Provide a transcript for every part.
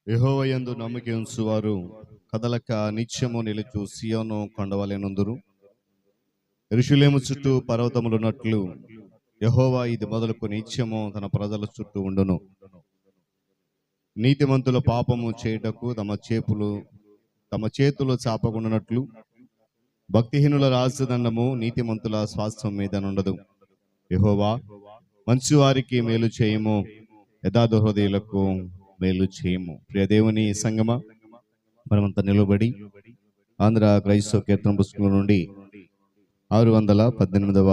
యెహోవా యందు నమ్మిక ఉంచువారు కదలక నిత్యము నిలుచు సియోను కొండవలెనుందురు. యెరూషలేము చుట్టూ పర్వతములున్నట్లు యెహోవా ఇది మొదలుకు నిత్యము తన ప్రజల చుట్టూ ఉండును. నీతిమంతుల పాపము చేయుటకు తమ చేతులు చాపకుండానట్లు భక్తిహీనుల రాజదండము నీతిమంతుల స్వాస్థ్యం మీద నుండదు. యెహోవా మంచివారికి మేలు చేయము, యథార్థ హృదయులకు మేలు చేయము. ప్రియ దేవుని సంగమా, మనమంతా నిలబడి ఆంధ్ర క్రైస్తవ కీర్తన పుస్తకం నుండి 618వ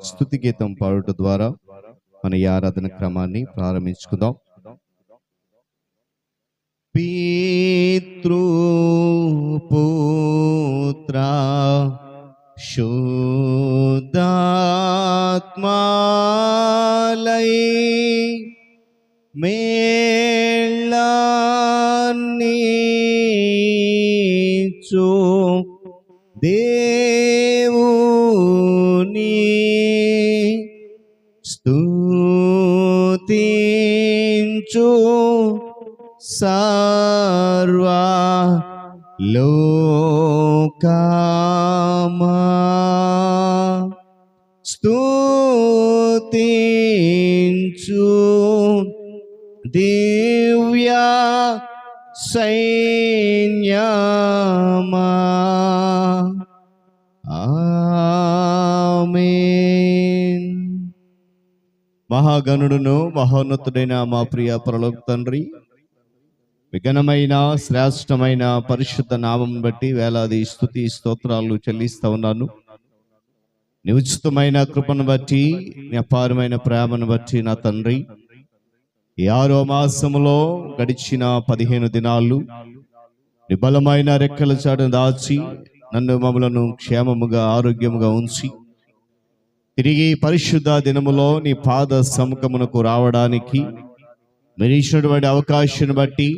స్తుతి గీతం పాడుట ద్వారా మన ఈ ఆరాధన క్రమాన్ని ప్రారంభించుకుందాం. పితృ పుత్ర శుద్ధాత్మాలై మేళాన్నిచు దేవుని స్తుతించు సర్వ లోకమా స్తుతించు దివ్య సైన్యమా. ఆమేన్. మహాగణుడును మహోన్నతుడైన మా ప్రియ పరలోక తండ్రి, విఘనమైన శ్రేష్టమైన పరిశుద్ధ నామం బట్టి వేలాది స్తుతి స్తోత్రాలు చెల్లిస్తా ఉన్నాను. నీ ఉచితమైన కృపను బట్టి, నీ అపారమైన ప్రేమను బట్టి నా తండ్రి, ఈ 6వ మాసములో గడిచిన 15 దినాలు నీ బలమైన రెక్కల చాటును దాచి నన్ను మమ్మలను క్షేమముగా ఆరోగ్యముగా ఉంచి తిరిగి పరిశుద్ధ దినములో నీ పాద సముఖమునకు రావడానికి మీరు ఇచ్చినటువంటి అవకాశాన్ని బట్టి,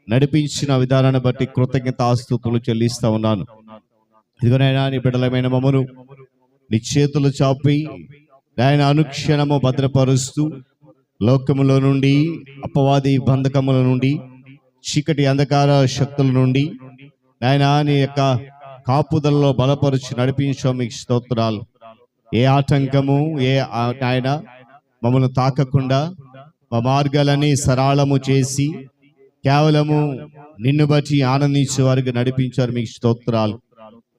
నడిపించిన విధానాన్ని బట్టి కృతజ్ఞతాస్తుతులు చెల్లిస్తా ఉన్నాను. ఇదిగోనైనా నీ బిడ్డలమైన మమ్మను నీ చేతులు చాపి ఆయన అనుక్షణము భద్రపరుస్తూ లోకములో నుండి, అపవాది బంధకముల నుండి, చీకటి అంధకార శక్తుల నుండి ఆయన నీ యొక్క కాపుదలలో బలపరుచి నడిపించడం మీకు స్తోత్రాలు. ఏ ఆటంకము ఆయన మమ్మల్ని తాకకుండా మా మార్గాలని సరళము చేసి కేవలము నిన్ను బట్టి ఆనందించే వారికి నడిపించారు, మీకు స్తోత్రాలు.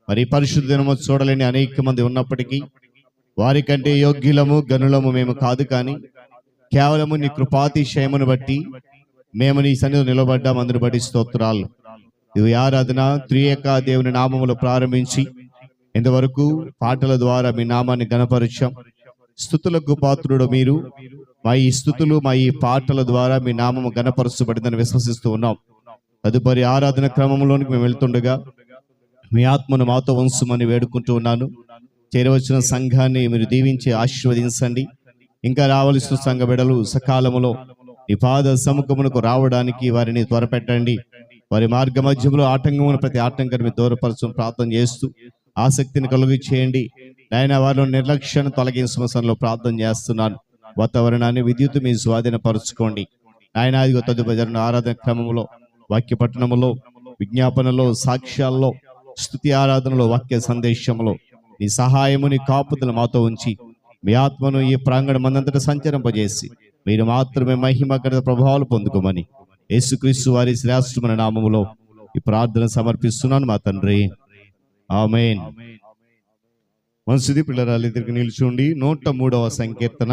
మరి పరిశుద్ధ దినము చూడలేని అనేక మంది ఉన్నప్పటికీ వారికంటే యోగ్యులము గనులము మేము కాదు, కానీ కేవలము నీ కృపాతిశయమును బట్టి మేము నీ సన్నిధిలో నిలబడ్డాం. అందును బట్టి స్తోత్రాలు. ఇవి ఆరాధన త్రియేక దేవుని నామములో ప్రారంభించి ఇంతవరకు పాటల ద్వారా మీ నామాన్ని గణపరిచాం. స్తుతులకు పాత్రుడు మీరు. మా ఈ స్తుతులు, మా ఈ పాటల ద్వారా మీ నామము గణపరచబడిందని విశ్వసిస్తూ ఉన్నాం. తదుపరి ఆరాధన క్రమంలోనికి మేము వెళ్తుండగా మీ ఆత్మను మాతో ఉంచమని వేడుకుంటూ ఉన్నాను. చేరవచ్చిన సంఘాన్ని మీరు దీవించి ఆశీర్వదించండి. ఇంకా రావలసిన సంఘ బిడ్డలు సకాలములో నీ పాద సముఖమునకు రావడానికి వారిని త్వరపెట్టండి. వారి మార్గ మధ్యంలో ఆటంకమును ప్రతి ఆటంకాన్ని మీరు దూరపరచని ప్రార్థన చేస్తూ ఆసక్తిని కలుగు చేయండి. నాయన వారిలో నిర్లక్ష్యాన్ని తొలగించమసంలో ప్రార్థన చేస్తున్నాను. వాతావరణాన్ని విద్యుత్ మీ స్వాధీనపరచుకోండి. ఆయన అదిగో తదుపరి ఆరాధన క్రమంలో, వాక్య పట్టణములో, విజ్ఞాపనలో, సాక్ష్యాల్లో, స్తుతి ఆరాధనలో, వాక్య సందేశంలో నీ సహాయము, నీ కాపుదల మాతో ఉంచి మీ ఆత్మను ఈ ప్రాంగణం అంతటా సంచరింపజేసి మీరు మాత్రమే మహిమ ఘనత ప్రభావాలు పొందుకోమని యేసుక్రీస్తు వారి శ్రేష్టమైన నామములో ఈ ప్రార్థన సమర్పిస్తున్నాను మా తండ్రి. ఆమేన్. మంచిది పిల్లరాలు ఇద్దరికి నిల్చుండి 103వ సంకీర్తన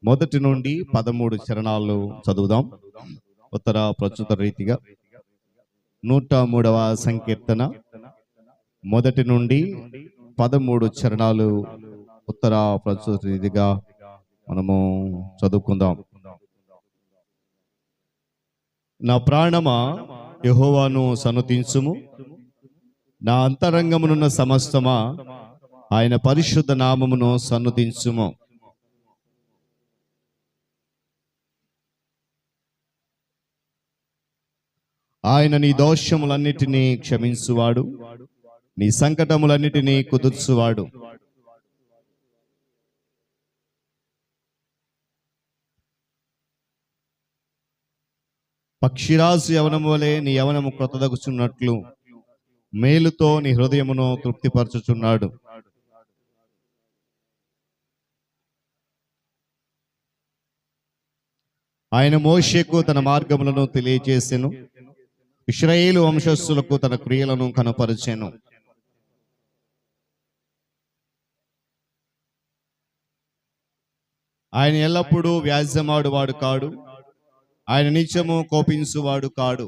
1 నుండి 13 చరణాలు చదువుదాం. ఉత్తర ప్రస్తుత రీతిగా 103వ సంకీర్తన 1 నుండి 13 చరణాలు ఉత్తర ప్రస్తుత రీతిగా మనము చదువుకుందాం. నా ప్రాణమా యెహోవాను సన్నుతించుము, నా అంతరంగమునున్న సమస్తమా ఆయన పరిశుద్ధ నామమును సన్నుతించుము. ఆయన నీ దోషములన్నిటినీ క్షమించువాడు, నీ సంకటములన్నిటినీ కుదుర్చువాడు. పక్షిరాజు యవనము వలె నీ యవనము క్రొత్తదగుచున్నట్లు మేలుతో నీ హృదయమును తృప్తిపరచుచున్నాడు. ఆయన మోషేకు తన మార్గములను తెలియజేసెను, ఇశ్రాయేలు వంశస్థులకు తన క్రియలను కనపరిచెను. ఆయన ఎల్లప్పుడూ వ్యాజ్యమాడువాడు కాడు, ఆయన నిత్యము కోపించువాడు కాడు.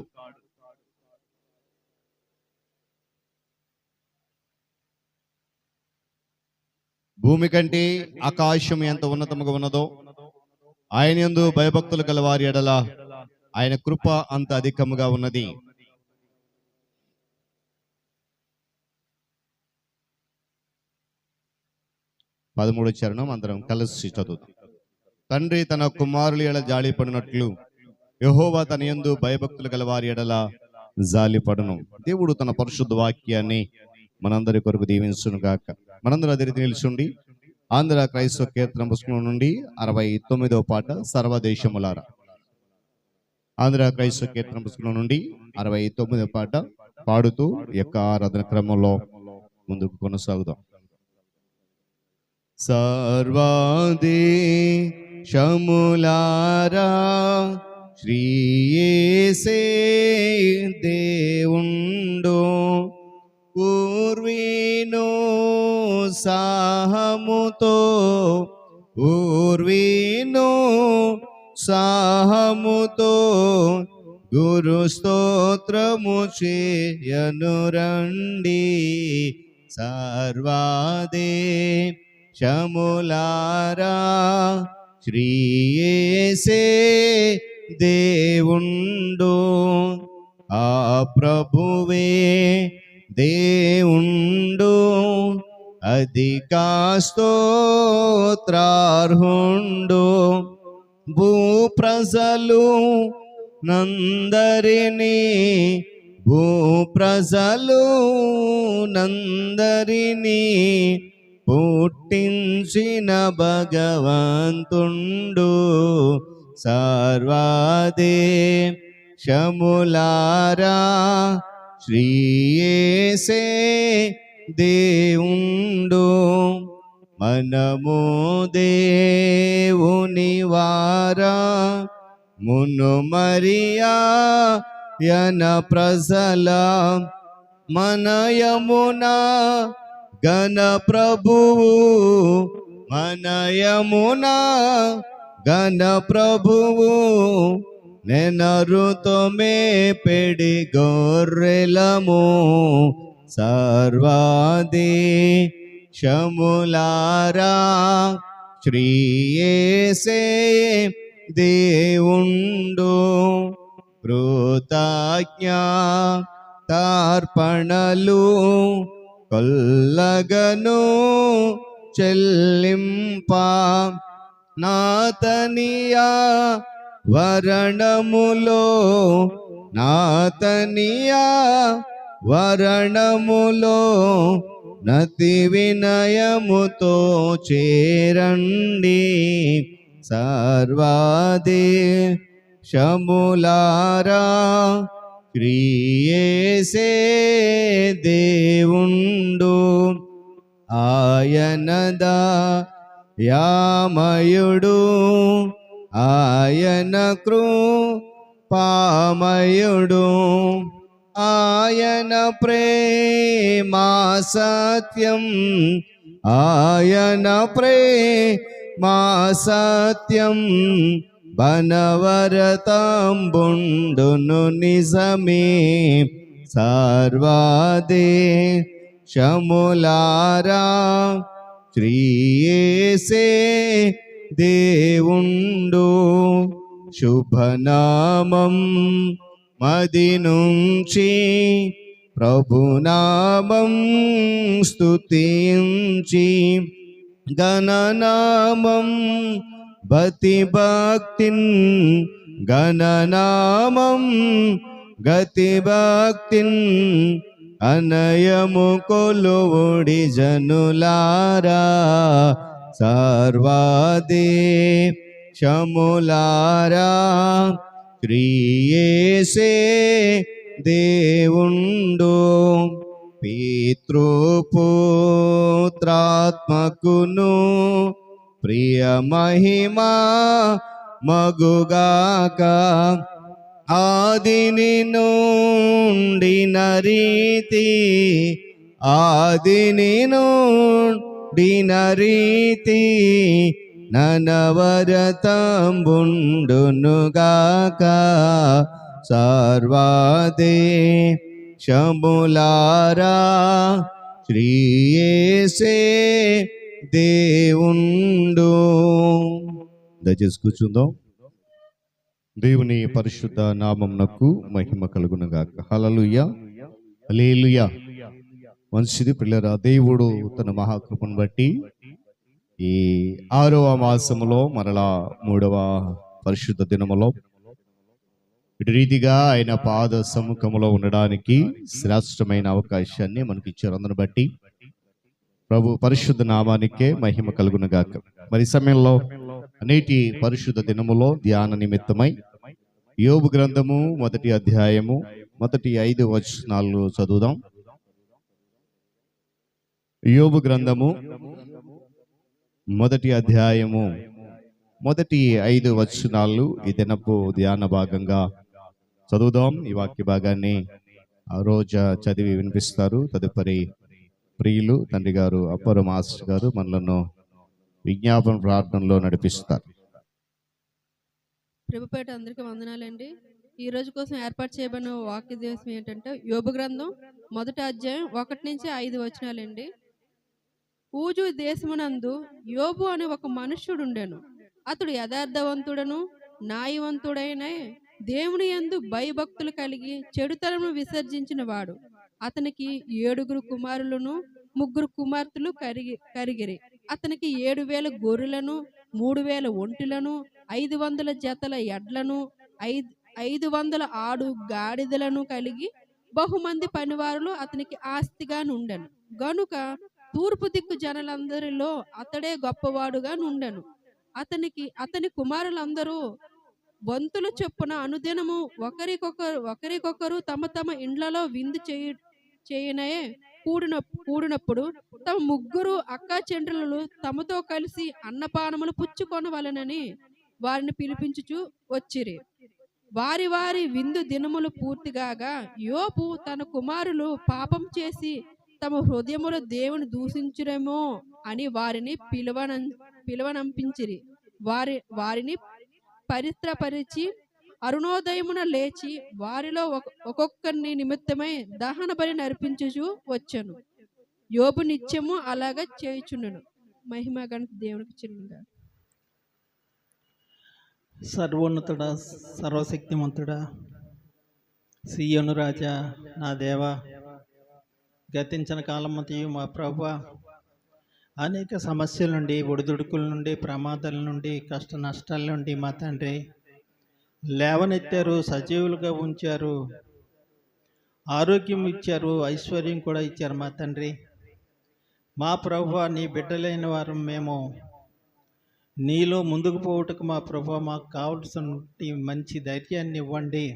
భూమి కంటే ఆకాశం ఎంత ఉన్నతముగా ఉన్నదో ఆయన యందు భయభక్తులు గల వారి ఎడల ఆయన కృప అంత అధికముగా ఉన్నది. పదమూడవ చరణం అందరం కలిసి చదువుతాం. తండ్రి తన కుమారుల ఎడల జాలిపడినట్లు యెహోవా తన యందు భయభక్తులు గల వారి ఎడల జాలిపడును. దేవుడు తన పరిశుద్ధ వాక్యాన్ని మనందరి కొరకు దీవించును గాక. మనందరూ అదే రీతి నిలుచుండి ఆంధ్ర క్రైస్తవ కీర్తన పుస్తకం నుండి 69వ పాట సర్వదేశములారా. ఆంధ్ర క్రైస్తవ కీర్తన పుస్తకం నుండి 69వ పాట పాడుతూ యొక్క ఆరాధన క్రమంలో ముందుకు కొనసాగుదాం. సర్వదేశములారా శ్రీ యేసే దేవుండు, పూర్వీను సాహముతో గురు స్తోత్రము చేయను రండి. సర్వదేశములారా శ్రీ యేసే దేవుండు, ఆ ప్రభువే దేవుండు, అధికా స్తోత్రార్హుండు. భూప్రజలు నందరినీ పుట్టించిన భగవంతుండు. సర్వదేశములారా శ్రీ యేసే దేవుండు, మనము దేవుని వారా మును మరియా యన ప్రజల మనయమున గణ ప్రభువు, మనయమున గణ ప్రభువు, నెనరుతో మేపెడి గొర్రెలము. సర్వదేశములారా శ్రీ యేసే దేవుండు, కృతజ్ఞతార్పణలు కొల్లగను చెల్లింప. నాతనియా వరణములో నతి వినయముతో చేరండి. సర్వదేశములారా శ్రీ యేసే దేవుండు, ఆయనదా యామయుడు, ఆయన కృపామయుడు, ఆయన ప్రేమా సత్యం, ఆయన ప్రేమా సత్యం, బనవరతంబుండును నిజమే. సర్వదేశములారా శ్రీ యేసే దేవుండు, శుభనామం మది నుంచి ప్రభునామం స్తుతించి, గణనామం భక్తి భక్తిన్, గణనామం గతి భక్తిన్, అనయము కొలువుడి జనులారా. సర్వదేశములారా త్రియేసే దేవుండు పితృపుత్రాత్మకును ప్రియ మహిమా మగుగాక ఆదిని నుండిన రీతి ఆదిని నుండిన రీతి ననవరతంబుండునుగాక సర్వాదేశములారా శ్రీయేసే దేవుండు. దయచేసి కూర్చుందాం. దేవుని పరిశుద్ధ నామమునకు మహిమ కలుగునుగాక. హల్లెలూయా, హల్లెలూయా. మంచిది పిల్లరా, దేవుడు తన మహాకృపను బట్టి ఈ 6వ మాసములో మరలా 3వ పరిశుద్ధ దినములో ఇటు రీతిగా ఆయన పాద సముఖములో ఉండడానికి శ్రేష్టమైన అవకాశాన్ని మనకి ఇచ్చారు. అందును బట్టి ప్రభు పరిశుద్ధ నామానికే మహిమ కలుగునుగాక. మరి సమయంలో నేటి పరిశుద్ధ దినములో ధ్యాన నిమిత్తమై యోబు గ్రంథము 1వ అధ్యాయము 5 వచనాలు చదువుదాం. యోబు గ్రంథము 1వ అధ్యాయము 5 వచనాలు ఈ దినపు ధ్యాన భాగంగా చదువుదాం. ఈ వాక్య భాగాన్ని ఆ రోజు చదివి వినిపిస్తారు. తదుపరి ప్రియులు తండ్రి గారు అప్పరు మాస్టర్ గారు మనలను విజ్ఞాపన ప్రార్థనలో నడిపిస్తారు. ప్రభుపేట అందరికీ వందనాలండి. ఈ రోజు కోసం ఏర్పాటు చేయబడిన వాక్య దేశం ఏంటంటే యోబు గ్రంథం 1వ అధ్యాయం 1 నుంచి 5 వచనాలండి. ఊజు దేశమునందు యోబు అనే ఒక మనుష్యుడు ఉండెను. అతడు యథార్థవంతుడను న్యాయవంతుడైన దేవుని యందు భయభక్తులు కలిగి చెడుతనము విసర్జించిన వాడు. అతనికి 7 కుమారులను 3 కుమార్తెలు కరిగిరి. అతనికి 7,000 గొర్రెలను 3,000 ఒంటెలను 500 జతల ఎడ్లను 500 ఆడు గాడిదలను కలిగి బహుమంది పనివారులు అతనికి ఆస్తిగా నుండెను. గనుక తూర్పు దిక్కు జనులందరిలో అతడే గొప్పవాడుగా నుండెను. అతని కుమారులందరూ వంతుల చొప్పున అనుదినము ఒకరికొకరు తమ తమ ఇండ్లలో విందు చేయనయే కూడినప్పుడు తమ 3 అక్కా చెండ్రులు తమతో కలిసి అన్నపానములు పుచ్చుకొనవలెనని వారిని పిలిపించుచు వచ్చిరి. వారి వారి విందు దినములు పూర్తిగాగా యోబు తన కుమారులు పాపం చేసి తమ హృదయములో దేవుని దూషించురేమో అని వారిని పిలువనంపించిరి. వారిని పరిత్రపరిచి అరుణోదయమున లేచి వారిలో ఒక్కొక్కరిని నిమిత్తమై దహన బలి నర్పించుచు వచ్చెను. యోబు నిత్యము అలాగా చేయుచుండెను. మహిమ గణిత దేవునికి చెల్లిందా. సర్వోన్నతుడా, సర్వశక్తిమంతుడా, సీయోను రాజా, నా దేవా, గతించిన కాలమంతయు మా ప్రభువా, అనేక సమస్యల నుండి, ఒడిదుడుకుల నుండి, ప్రమాదాల నుండి, కష్ట నష్టాల నుండి మా తండ్రి లేవనెత్తారు, సజీవులుగా ఉంచారు, ఆరోగ్యం ఇచ్చారు, ఐశ్వర్యం కూడా ఇచ్చారు మా తండ్రి. మా ప్రభువా, నీ బిడ్డలైన వారు మేము నీలో ముందుకు పోవుటకు మా ప్రభువా మాకు కావలసిన మంచి ధైర్యాన్ని ఇవ్వండి,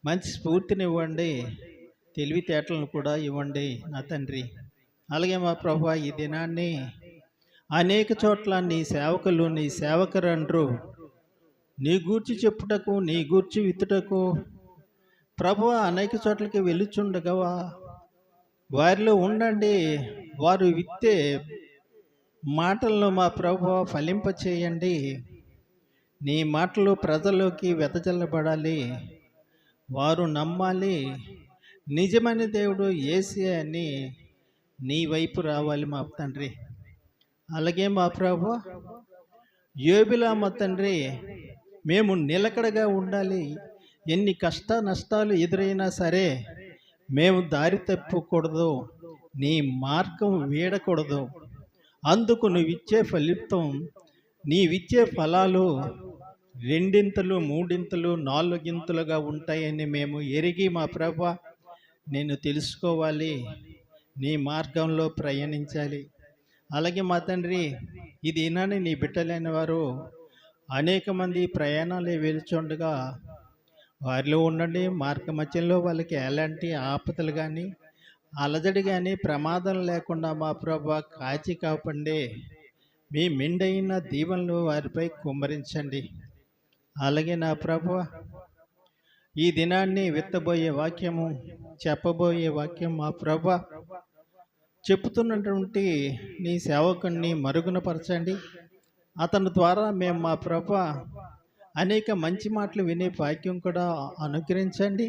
మంచి స్ఫూర్తిని ఇవ్వండి, తెలివితేటలను కూడా ఇవ్వండి నా తండ్రి. అలాగే మా ప్రభువా, ఈ దినాన్ని అనేక చోట్ల నీ సేవకులు, నీ సేవకురండ్రు నీ గూర్చి చెప్పుటకు, నీ గూర్చి విత్తుటకు ప్రభువా అనేక చోట్లకి వెళ్ళుచుండగా వారిలో ఉండండి. వారు విత్తే మాటలను మా ప్రభువా ఫలింపచేయండి. నీ మాటలు ప్రజల్లోకి వెదజల్లబడాలి, వారు నమ్మాలి, నిజమైన దేవుడు యేసే అని నీ వైపు రావాలి మా తండ్రి. అలాగే మా ప్రభువా, యోబులా మా తండ్రి మేము నిలకడగా ఉండాలి. ఎన్ని కష్ట నష్టాలు ఎదురైనా సరే మేము దారి తప్పకూడదు, నీ మార్గం వీడకూడదు. అందుకు నువ్విచ్చే ఫలితం, నీవిచ్చే ఫలాలు 2 3 4 ఉంటాయని మేము ఎరిగి మా ప్రభువా నేను తెలుసుకోవాలి, నీ మార్గంలో ప్రయాణించాలి. అలాగే మా తండ్రి, ఇది ఈనాని నీ బిడ్డలైన వారు అనేక మంది ప్రయాణాలు వెళ్తుండగా వారిలో ఉండండి. మార్గ మధ్యంలో వాళ్ళకి ఎలాంటి ఆపదలు కానీ అలజడి కానీ ప్రమాదం లేకుండా మా ప్రభా కాచి కాపండి. మీ మెండైన దీవెనలు వారిపై కుమ్మరించండి. అలాగే నా ప్రభువా, ఈ దినాన్ని విత్తబోయే వాక్యము, చెప్పబోయే వాక్యం మా ప్రభా చెప్పుతున్నటువంటి నీ సేవకుని మరుగునపరచండి. అతని ద్వారా మేము మా ప్రభా అనేక మంచి మాటలు వినే భాగ్యం కూడా అనుగ్రహించండి.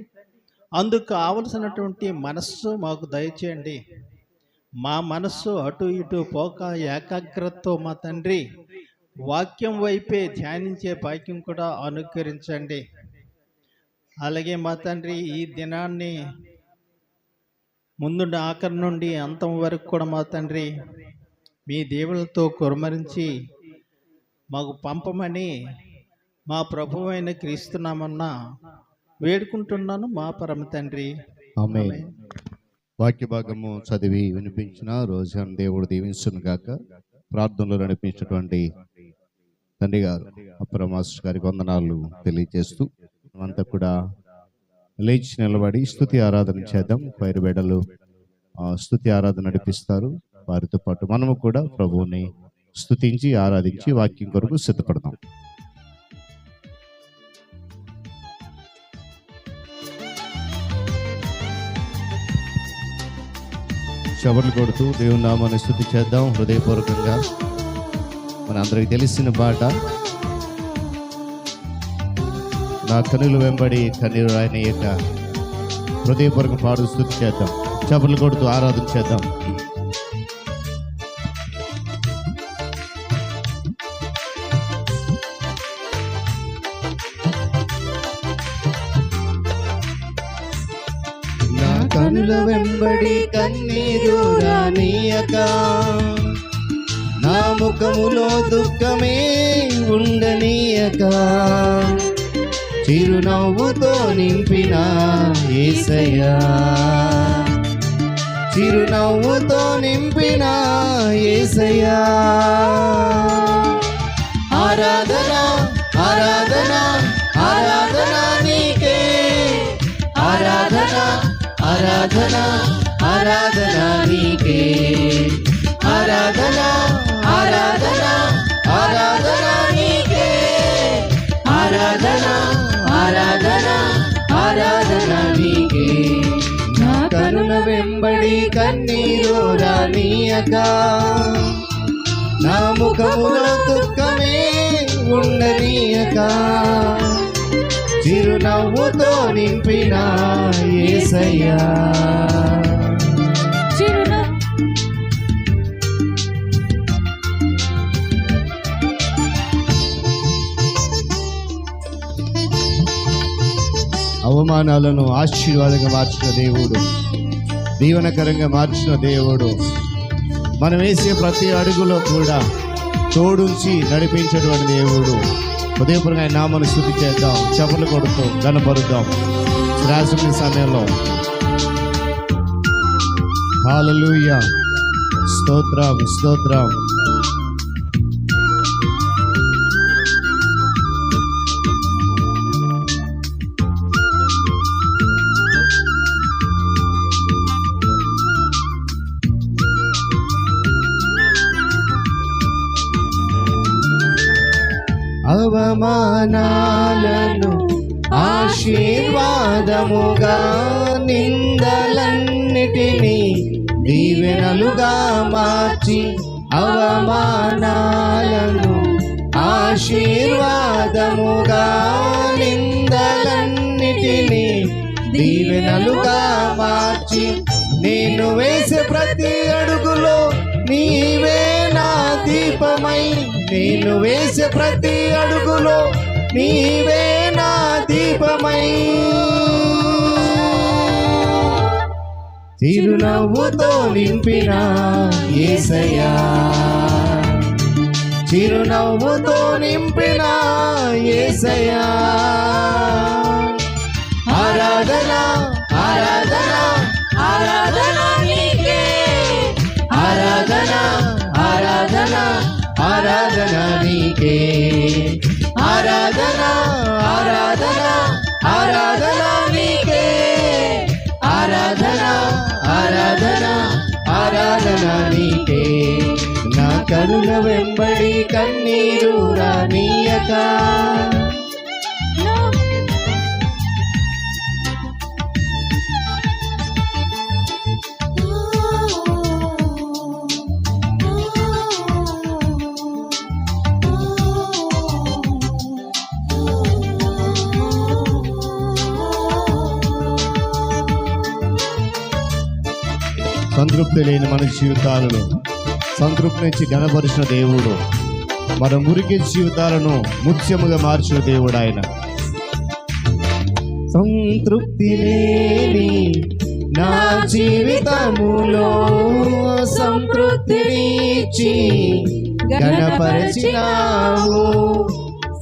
అందుకు కావలసినటువంటి మనస్సు మాకు దయచేయండి. మా మనస్సు అటు ఇటు పోక ఏకాగ్రతతో మా తండ్రి వాక్యం వైపే ధ్యానించే భాగ్యం కూడా అనుగ్రహించండి. అలాగే మా తండ్రి ఈ దినాన్ని ముందు ఆఖరి నుండి అంతం వరకు కూడా మా తండ్రి మీ దేవులతో కురమరించి మాకు పంపమని మా ప్రభువైన క్రీస్తునామన్న వేడుకుంటున్నాను మా పరమ తండ్రి. ఆమేన్. వాక్య భాగము చదివి వినిపించిన రోజు దేవుడు దీవించును గాక. ప్రార్థనలో నడిపించినటువంటి తండ్రి గారు అప్పర మాస్టర్ గారికి వందనాలు తెలియజేస్తూ అంతా కూడా లేచి నిలబడి స్తుతి ఆరాధన చేద్దాం. పైరు బిడ్డలు స్తుతి ఆరాధన నడిపిస్తారు. వారితో పాటు మనము కూడా ప్రభువుని స్తుతించి ఆరాధించి వాక్యం కొరకు సిద్ధపడదాం. చవర్లు కొడుతూ దేవుని నామాన్ని స్తుతి చేద్దాం హృదయపూర్వకంగా. మన అందరికి తెలిసిన పాట, నా కనులు వెంబడి కన్నీరు రాయనీయక, హృదయపూర్వక పాడు స్తుతి చేద్దాం. చవర్లు కొడుతూ ఆరాధన చేద్దాం. కనుల వెంబడి కన్నీరు రానీయక, నా ముఖములో దుఃఖమే ఉండనీయక, చిరునవ్వుతో నింపిన యేసయ్యా, చిరునవ్వుతో నింపిన యేసయ్యా. ఆరాధన ఆరాధన ఆరాధన నీకే, ఆరాధన ఆరాధన ఆరాధన నీకే, ఆరాధన ఆరాధన ఆరాధన నీకే, ఆరాధన ఆరాధన ఆరాధన నీకే. నా కనుల వెంబడి కన్నీరు రానీయక, నా ముఖములో దుఃఖమే ఉండనీయక, చిరునవ్వుతో నింపిన యేసయ్యా. అవమానాలను ఆశీర్వాదంగా మార్చిన దేవుడు, దీవెనకరంగా మార్చిన దేవుడు, మనం వేసే ప్రతి అడుగులో కూడా తోడుంచి నడిపించేటువంటి దేవుడు. ఉదయపూర్వకంగా ఆయన నామాన్ని స్తుతి చేద్దాం. చప్పట్లు కొడుతూ ఘనపరుద్దాం శ్రాసమైన సమయంలో. హల్లెలూయా, స్తోత్రం స్తోత్రం. అవమానాలను ఆశీర్వాదముగా, నిందలన్నిటినీ దీవెనలుగా మార్చి, అవమానాలను ఆశీర్వాదముగా, నిందలన్నిటినీ దీవెనలుగా మార్చి, నేను వేసే ప్రతి అడుగులో నీవే నా దీపమై, నేను వేసే ప్రతి అడుగులో నీవే నా దీపమై, చిరునవ్వుతో నింపిన యేసయ్యా, చిరునవ్వుతో నింపిన యేసయ్యా. ఆరాధన ఆరాధన ఆరాధన నీకే, ఆరాధన ఆరాధన ఆరాధన నీకే, ఆరాధన ఆరాధన ఆరాధన నీకే, ఆరాధన ఆరాధన ఆరాధన నీకే. నా కనుల వెంబడి కన్నీరు రానీయక, సంతృప్తి లేని మన జీవితాలను సంతృప్తించి ఘనపరిచిన దేవుడు, మన మురికి జీవితాలను ముత్యముగా మార్చిన దేవుడు ఆయన. సంతృప్తి లేని నా జీవితములో సంతృప్తినిచ్చి ఘనపరిచినావు.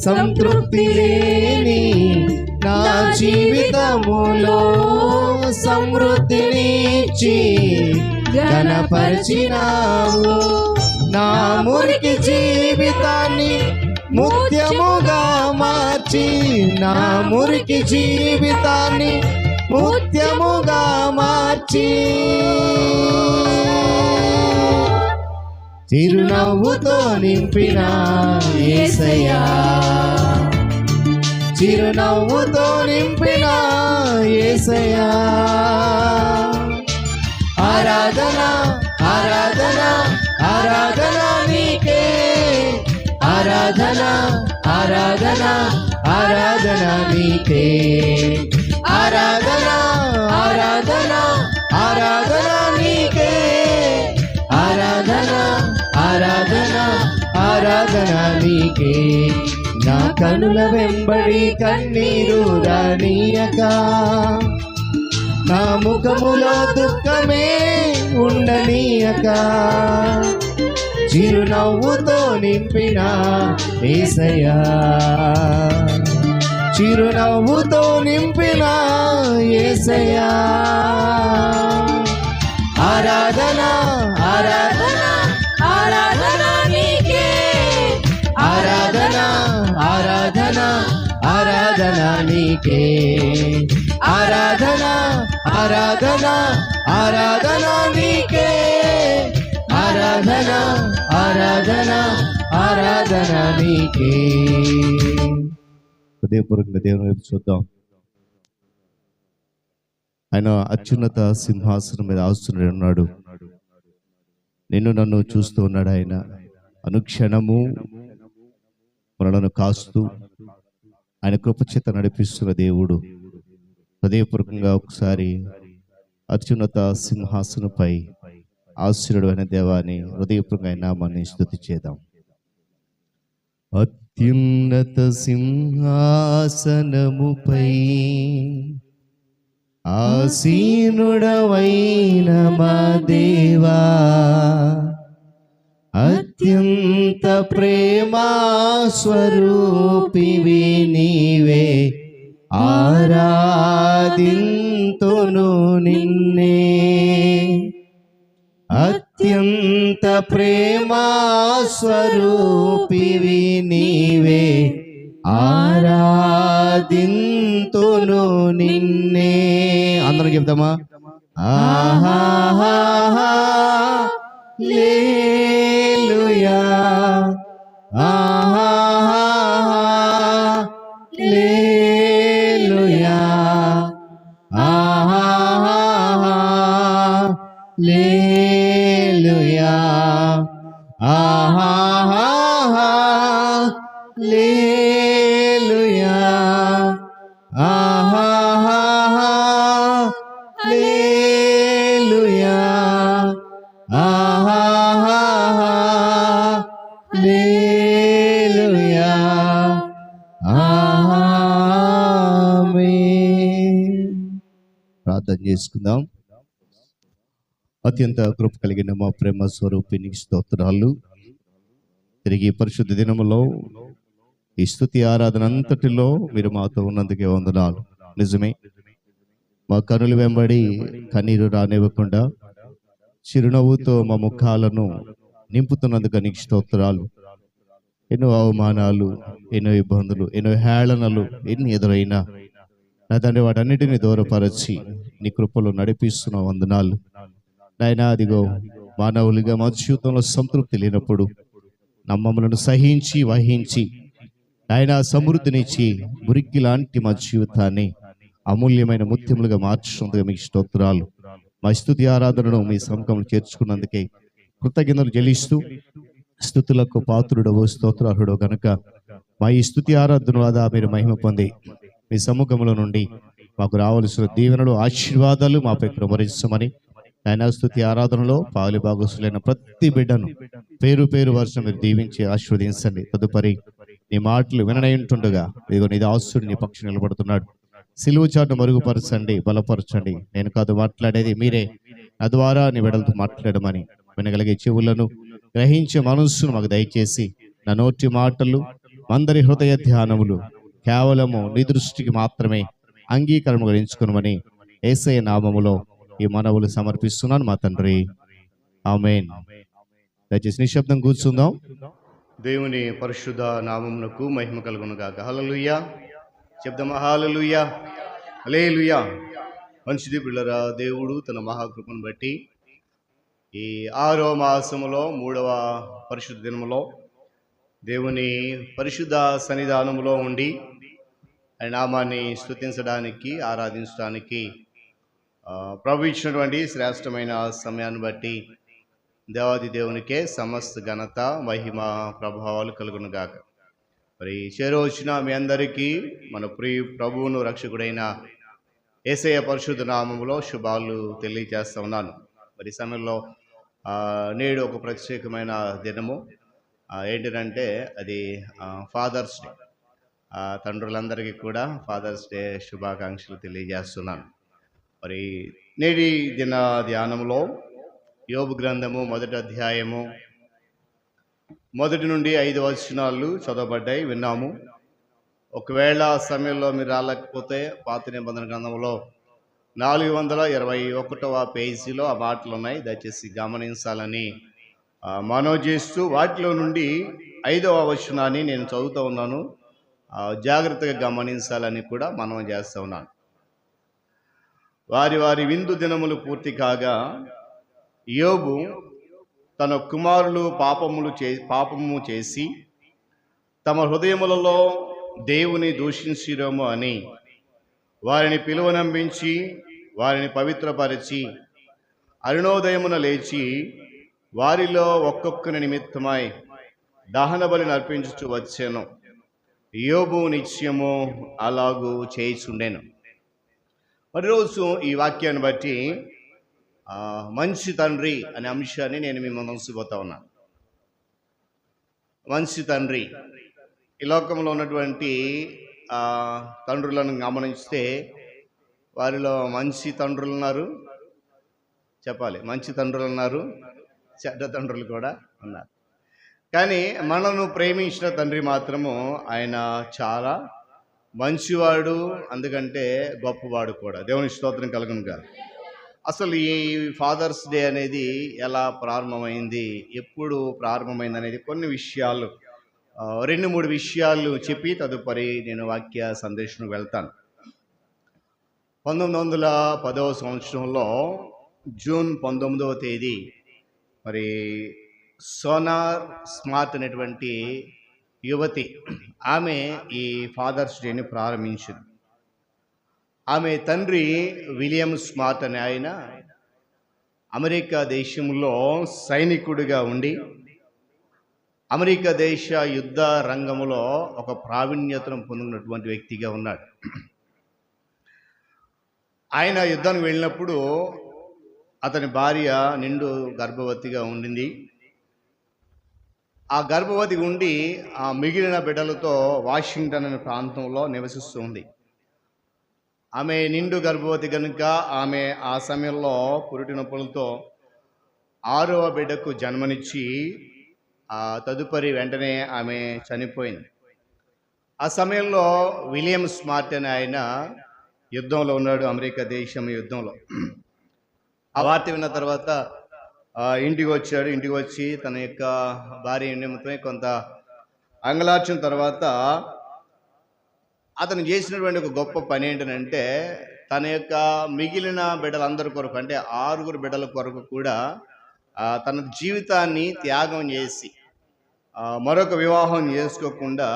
సంతృప్తి లేని నా జీవితములో సమృద్ధినిచ్చి ఘనపరిచినావు. నా మురికి జీవితాన్ని ముత్యముగా మార్చి, నా మురికి జీవితాన్ని ముత్యముగా మార్చి, చిరునవ్వుతో నింపిన యేసయ్యా, చిరునవ్వుతో నింపిన యేసయ్యా. ఆరాధన ఆరాధన ఆరాధన నీకే, ఆరాధన ఆరాధన ఆరాధన నీకే. ఆరాధన ఆరాధన ఆరాధన నీకే, ఆరాధన ఆరాధన ఆరాధన నీకే. నా కనుల వెంబడి కన్నీరు రానీయక, నా ముఖములో దుఃఖమే ఉండనీయక, చిరునవ్వుతో నింపిన యేసయ్యా, చిరునవ్వుతో నింపిన యేసయ్యా. ఆరాధన ఆరాధన ఆరాధన నీకే, ఆరాధన ఆరాధన ఆరాధన నీకే. ఆరాధన ఆరాధన ఆరాధన నీకే, ఆరాధన ఆరాధన ఆరాధన నీకే. హృదయపూర్వకంగా దేవుని వైపు చూద్దాం. ఆయన అత్యున్నత సింహాసనం మీద ఆస్తుని ఉన్నాడు. నిన్ను నన్ను చూస్తూ ఉన్నాడు. ఆయన అనుక్షణము మనలను కాస్తూ ఆయన కృపచేత నడిపిస్తున్న దేవుడు. హృదయపూర్వకంగా ఒకసారి అత్యున్నత సింహాసనపై ఆశీనుడు అయిన దేవాన్ని హృదయపూర్వకంగా ఆయన నామాన్ని స్తుతి చేద్దాం. అత్యున్నత సింహాసనముపై ఆసీనుడవైన మా దేవా, అత్యంత ప్రేమా స్వరూపివి నీవే, ఆరాధింతును నిన్నే. అత్యంత ప్రేమా స్వరూపివి నీవే, ఆరాధింతును నిన్నే. అందరం చెప్తామా? ఆహా హల్లెలూయా, ఆహా హల్లెలూయా, ఆహా హల్లెలూయా, ఆహా హల్లెలూయా, ఆహా హల్లెలూయా, ఆహా హల్లెలూయా, ఆమేన్. ప్రార్థన చేసుకుందాం. అత్యంత కృప కలిగిన మా ప్రేమ స్వరూపినికి స్తోత్రాలు. తిరిగి పరిశుద్ధ దినములో ఈ స్తుతి ఆరాధన అంతటిలో మీరు మాతో ఉన్నందుకే వందనాలు. నిజమే, మా కనులు వెంబడి కన్నీరు రానివ్వకుండా చిరునవ్వుతో మా ముఖాలను నింపుతున్నందుకు నీకు స్తోత్రాలు. ఎన్నో అవమానాలు, ఎన్నో ఇబ్బందులు, ఎన్నో హేళనలు ఎన్ని ఎదురైనా నా తండ్రి వాటన్నిటిని దూరపరచి నీ కృపలో నడిపిస్తున్న వందనాలు నాయనా. అదిగో మానవులుగా మా జీవితంలో సంతృప్తి లేనప్పుడు నమ్మములను సహించి వహించి ఆయన సమృద్ధినిచ్చి మురికి లాంటి మా జీవితాన్ని అమూల్యమైన ముత్యములుగా మార్చుకుందుగా మీకు స్తోత్రాలు. మా స్తుతి ఆరాధనను మీ సముఖంలో చేర్చుకున్నందుకే కృతజ్ఞతలు చెల్లిస్తూ స్తుతులకు పాత్రుడవు స్తోత్రార్హుడు కనుక మా ఈ స్తుతి ఆరాధన వల్ల మీరు మహిమ పొంది మీ సముఖంలో నుండి మాకు రావాల్సిన దీవెనలు ఆశీర్వాదాలు మాపై కృమరించమని ఆయన స్తుతి ఆరాధనలో పాలు భాగస్తులైన ప్రతి బిడ్డను పేరు పేరు వరుస మీరు దీవించి ఆశీర్వదించండి. తదుపరి నీ మాటలు విననయుంటుండగా ఇదిగో నీ దాసుడు నీ పక్షి నిలబడుతున్నాడు. సిలువ చాటు మరుగుపరచండి, బలపరచండి. నేను కాదు మాట్లాడేది మీరే, నా ద్వారా నీ బిడ్డలతో మాట్లాడమని వినగలిగే చెవులను గ్రహించే మనస్సును మాకు దయచేసి నా నోటి మాటలు అందరి హృదయ ధ్యానములు కేవలము నీ దృష్టికి మాత్రమే అంగీకారం ఎంచుకునమని యేసయ్య నామములో ఈ మనవులు సమర్పిస్తున్నాను మా తండ్రి, ఆమేన్. దయచేసి నిశ్శబ్దం కూర్చుందాం. దేవుని పరిశుద్ధ నామమునకు మహిమ కలుగును గాక. హల్లెలూయా చెప్దామా? హల్లెలూయా, హల్లెలూయా. మంచిది పిల్లరా, దేవుడు తన మహాకృపను బట్టి ఈ 6వ మాసములో 3వ పరిశుద్ధ దినములో దేవుని పరిశుద్ధ సన్నిధానములో ఉండి ఆయన నామాన్ని స్తుతించడానికి ఆరాధించడానికి ప్రభు ఇచ్చినటువంటి శ్రేష్టమైన సమయాన్ని బట్టి దేవాది దేవునికే సమస్త ఘనత మహిమ ప్రభావాలు కలుగును గాక. మరి చేరవచ్చిన మీ అందరికీ మన ప్రియ ప్రభువును రక్షకుడైన యేసయ్య పరిశుద్ధ నామములో శుభాలు తెలియజేస్తా ఉన్నాను. మరి సమయంలో నేడు ఒక ప్రత్యేకమైన దినము ఏంటంటే అది ఫాదర్స్ డే. తండ్రులందరికీ కూడా ఫాదర్స్ డే శుభాకాంక్షలు తెలియజేస్తున్నాను. మరి నేటి దిన ధ్యానంలో యోబు గ్రంథము 1వ అధ్యాయము 1 నుండి 5 వచనాలు చదవబడ్డాయి, విన్నాము. ఒకవేళ సమయంలో మీరు రాలేకపోతే పాత నిబంధన గ్రంథంలో 421వ పేజీలో ఆ మాటలు ఉన్నాయి, దయచేసి గమనించాలని మనవి చేస్తూ వాటిలో నుండి 5వ వచనాన్ని నేను చదువుతూ ఉన్నాను, జాగ్రత్తగా గమనించాలని కూడా మనవి చేస్తూ ఉన్నాను. వారి వారి విందు దినములు పూర్తి కాగా యోబు తన కుమారులు పాపము చేసి తమ హృదయములలో దేవుని దూషించిరేమో అని వారిని పిలువనంపించి వారిని పవిత్రపరిచి అరుణోదయమున లేచి వారిలో ఒక్కొక్కని నిమిత్తమై దహన బలిని అర్పించుచు వచ్చాను. యోబు నిత్యము అలాగూ చేయుచుండెను. మరి రోజు ఈ వాక్యాన్ని బట్టి మంచి తండ్రి అనే అంశాన్ని నేను మీ ముందు ఉంచబోతా ఉన్నాను. మంచి తండ్రి, ఈ లోకంలో ఉన్నటువంటి తండ్రులను గమనిస్తే వారిలో మంచి తండ్రులు ఉన్నారు, చెప్పాలి, మంచి తండ్రులు ఉన్నారు, చెడ్డ తండ్రులు కూడా ఉన్నారు. కానీ మనను ప్రేమించిన తండ్రి మాత్రము ఆయన చాలా మంచివాడు, అందుకంటే గొప్పవాడు కూడా. దేవుని స్తోత్రం కలుగును గాక. అసలు ఈ ఫాదర్స్ డే అనేది ఎలా ప్రారంభమైంది, ఎప్పుడు ప్రారంభమైంది అనేది కొన్ని విషయాలు 2-3 విషయాలు చెప్పి తదుపరి నేను వాక్య సందేశంకు వెళ్తాను. 1910వ సంవత్సరంలో జూన్ 19వ తేదీ మరి సోనార్ స్మార్ట్ అనేటువంటి యువతి ఆమె ఈ ఫాదర్స్ డేని ప్రారంభించింది. ఆమె తండ్రి విలియం స్మార్ట్ అనే ఆయన అమెరికా దేశంలో సైనికుడిగా ఉండి అమెరికా దేశ యుద్ధ రంగంలో ఒక ప్రావీణ్యతను పొందినటువంటి వ్యక్తిగా ఉన్నాడు. ఆయన యుద్ధానికి వెళ్ళినప్పుడు అతని భార్య నిండు గర్భవతిగా ఉండింది. ఆ గర్భవతి ఉండి ఆ మిగిలిన బిడ్డలతో వాషింగ్టన్ అనే ప్రాంతంలో నివసిస్తూ ఉంది. ఆమె నిండు గర్భవతి కనుక ఆమె ఆ సమయంలో పురిటి నొప్పులతో 6వ బిడ్డకు జన్మనిచ్చి తదుపరి వెంటనే ఆమె చనిపోయింది. ఆ సమయంలో విలియం స్మార్ట్ అనే ఆయన యుద్ధంలో ఉన్నాడు, అమెరికా దేశం యుద్ధంలో. ఆ వార్త విన్న తర్వాత ఇంటికి వచ్చాడు. ఇంటికి వచ్చి తన యొక్క భార్య నిమిత్తమై కొంత అంగలార్చిన తర్వాత అతను చేసినటువంటి ఒక గొప్ప పని ఏంటంటే తన యొక్క మిగిలిన బిడ్డలందరి కొరకు, అంటే 6 బిడ్డల కొరకు కూడా తన జీవితాన్ని త్యాగం చేసి మరొక వివాహం చేసుకోకుండా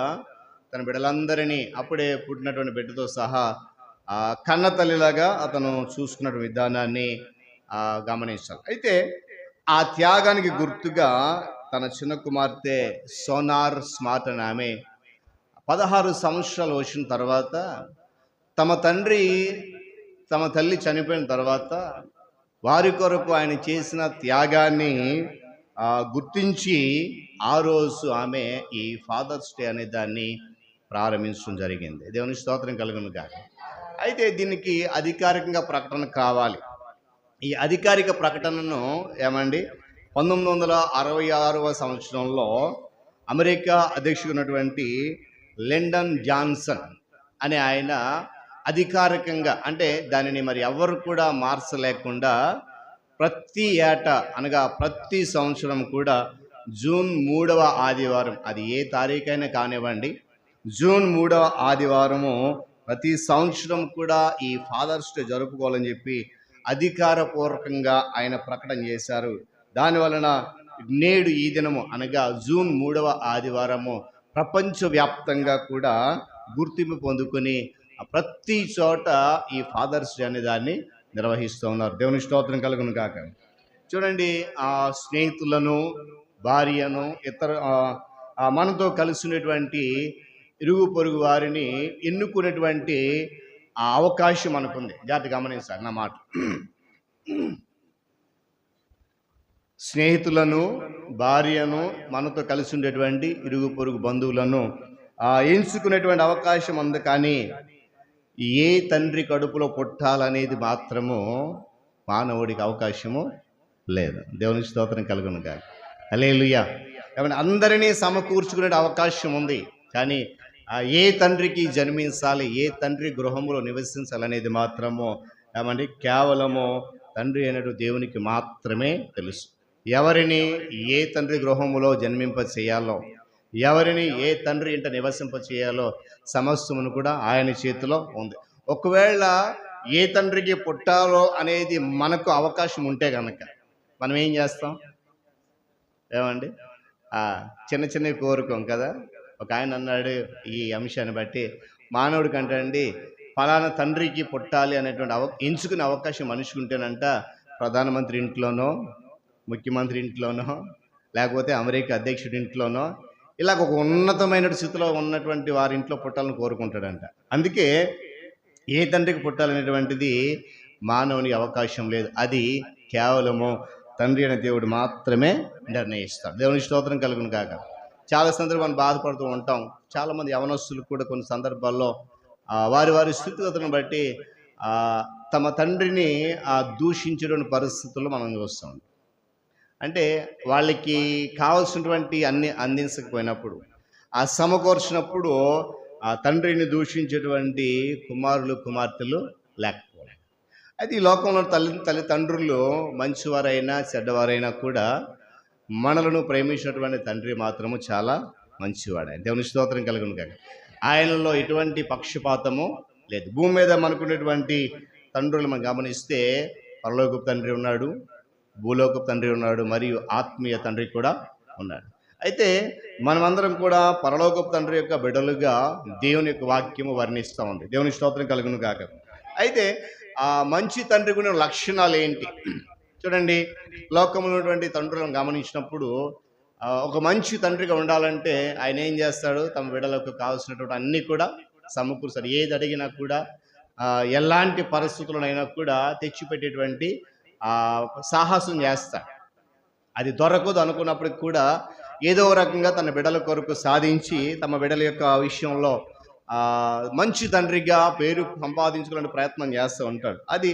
తన బిడ్డలందరినీ అప్పుడే పుట్టినటువంటి బిడ్డతో సహా కన్న తల్లిలాగా అతను చూసుకున్నటువంటి విధానాన్ని గమనించాలి. అయితే ఆ త్యాగానికి గుర్తుగా తన చిన్న కుమార్తె సోనార్ స్మార్ట్ అనే ఆమె 16 సంవత్సరాలు వచ్చిన తర్వాత తమ తల్లి చనిపోయిన తర్వాత వారి కొరకు ఆయన చేసిన త్యాగాన్ని గుర్తించి ఆ రోజు ఆమె ఈ ఫాదర్స్ డే అనే దాన్ని ప్రారంభించడం జరిగింది. దేవుని స్తోత్రం కలుగును గాక. అయితే దీనికి అధికారికంగా ప్రకటన కావాలి. ఈ అధికారిక ప్రకటనను 1966వ సంవత్సరంలో అమెరికా అధ్యక్షుడు ఉన్నటువంటి లిండన్ జాన్సన్ అనే ఆయన అధికారికంగా, అంటే దానిని మరి ఎవరు కూడా మార్చలేకుండా ప్రతి ఏటా అనగా ప్రతి సంవత్సరం కూడా జూన్ 3వ ఆదివారం, అది ఏ తారీఖైనా కానివ్వండి, జూన్ 3వ ఆదివారము ప్రతి సంవత్సరం కూడా ఈ ఫాదర్స్ డే జరుపుకోవాలని చెప్పి అధికారపూర్వకంగా ఆయన ప్రకటన చేశారు. దానివలన నేడు ఈ దినము అనగా జూన్ 3వ ఆదివారము ప్రపంచవ్యాప్తంగా కూడా గుర్తింపు పొందుకొని ప్రతి చోట ఈ ఫాదర్స్ డే అనే దాన్ని నిర్వహిస్తూ ఉన్నారు. దేవుని స్తోత్రం కలుగును కాక. చూడండి, ఆ స్నేహితులను, భార్యను, ఇతర మనతో కలిసినటువంటి ఇరుగు పొరుగు వారిని ఎన్నుకునేటువంటి ఆ అవకాశం మనకుంది. జాగ్రత్త గమనించాలి నా మాట. స్నేహితులను, భార్యను, మనతో కలిసి ఉండేటువంటి ఇరుగు పొరుగు బంధువులను ఎంచుకునేటువంటి అవకాశం ఉంది. కానీ ఏ తండ్రి కడుపులో పుట్టాలనేది మాత్రము మానవుడికి అవకాశము లేదు. దేవునికి స్తోత్రం కలుగును గాక. హల్లెలూయా. అందరినీ సమకూర్చుకునే అవకాశం ఉంది. కానీ ఏ తండ్రికి జన్మించాలి, ఏ తండ్రి గృహంలో నివసించాలనేది మాత్రము కేవలము తండ్రి అయినటు దేవునికి మాత్రమే తెలుసు. ఎవరిని ఏ తండ్రి గృహములో జన్మింప చేయాలో, ఎవరిని ఏ తండ్రి ఇంట నివసింప చేయాలో సమస్తమును కూడా ఆయన చేతిలో ఉంది. ఒకవేళ ఏ తండ్రికి పుట్టాలో అనేది మనకు అవకాశం ఉంటే కనుక మనం ఏం చేస్తాం? చిన్న చిన్నవి కోరుకోం కదా. ఒక ఆయన అన్నాడు ఈ అంశాన్ని బట్టి, మానవుడి కంటే అండి ఫలానా తండ్రికి పుట్టాలి అనేటువంటి ఎంచుకునే అవకాశం మనిషికి ఉంటేనంట ప్రధానమంత్రి ఇంట్లోనో, ముఖ్యమంత్రి ఇంట్లోనో, లేకపోతే అమెరికా అధ్యక్షుడి ఇంట్లోనో, ఇలాగ ఒక ఉన్నతమైన స్థితిలో ఉన్నటువంటి వారి ఇంట్లో పుట్టాలని కోరుకుంటాడంట. అందుకే ఏ తండ్రికి పుట్టాలనేటువంటిది మానవునికి అవకాశం లేదు. అది కేవలము తండ్రి అనే దేవుడు మాత్రమే నిర్ణయిస్తాడు. దేవుని స్తోత్రం కలుగును కాక. చాలా సందర్భాలు బాధపడుతూ ఉంటాం. చాలామంది యవనస్తులు కూడా కొన్ని సందర్భాల్లో వారి స్థితిగతులను బట్టి తమ తండ్రిని దూషించేటువంటి పరిస్థితుల్లో మనం చూస్తాం. అంటే వాళ్ళకి కావాల్సినటువంటి అన్ని అందించకపోయినప్పుడు, సమకూర్చినప్పుడు ఆ తండ్రిని దూషించేటువంటి కుమారులు, కుమార్తెలు లేకపోవడం. అయితే ఈ లోకంలో తల్లిదండ్రులు మంచివారైనా చెడ్డవారైనా కూడా మనలను ప్రేమించినటువంటి తండ్రి మాత్రము చాలా మంచివాడు. దేవుని స్తోత్రం కలుగును కాక. ఆయనలో ఎటువంటి పక్షపాతము లేదు. భూమి మీద మనకున్నటువంటి తండ్రులు మనం గమనిస్తే పరలోకపు తండ్రి ఉన్నాడు, భూలోకపు తండ్రి ఉన్నాడు, మరియు ఆత్మీయ తండ్రి కూడా ఉన్నాడు. అయితే మనమందరం కూడా పరలోకపు తండ్రి యొక్క బిడ్డలుగా దేవుని యొక్క వాక్యము వర్ణిస్తూ ఉంది. దేవుని స్తోత్రం కలుగును కాక. అయితే ఆ మంచి తండ్రికి ఉన్న లక్షణాలు ఏంటి? చూడండి, లోకంలో ఉన్నటువంటి తండ్రులను గమనించినప్పుడు ఒక మంచి తండ్రిగా ఉండాలంటే ఆయన ఏం చేస్తాడు? తమ బిడ్డలకు కావాల్సినటువంటి అన్నీ కూడా సమకూరుస్తాడు. ఏది అడిగినా కూడా, ఎలాంటి పరిస్థితులనైనా కూడా తెచ్చిపెట్టేటువంటి సాహసం చేస్తాడు. అది దొరకదు అనుకున్నప్పటికి కూడా ఏదో రకంగా తన బిడ్డల కొరకు సాధించి తమ బిడ్డల యొక్క విషయంలో మంచి తండ్రిగా పేరు సంపాదించుకునే ప్రయత్నం చేస్తూ ఉంటాడు. అది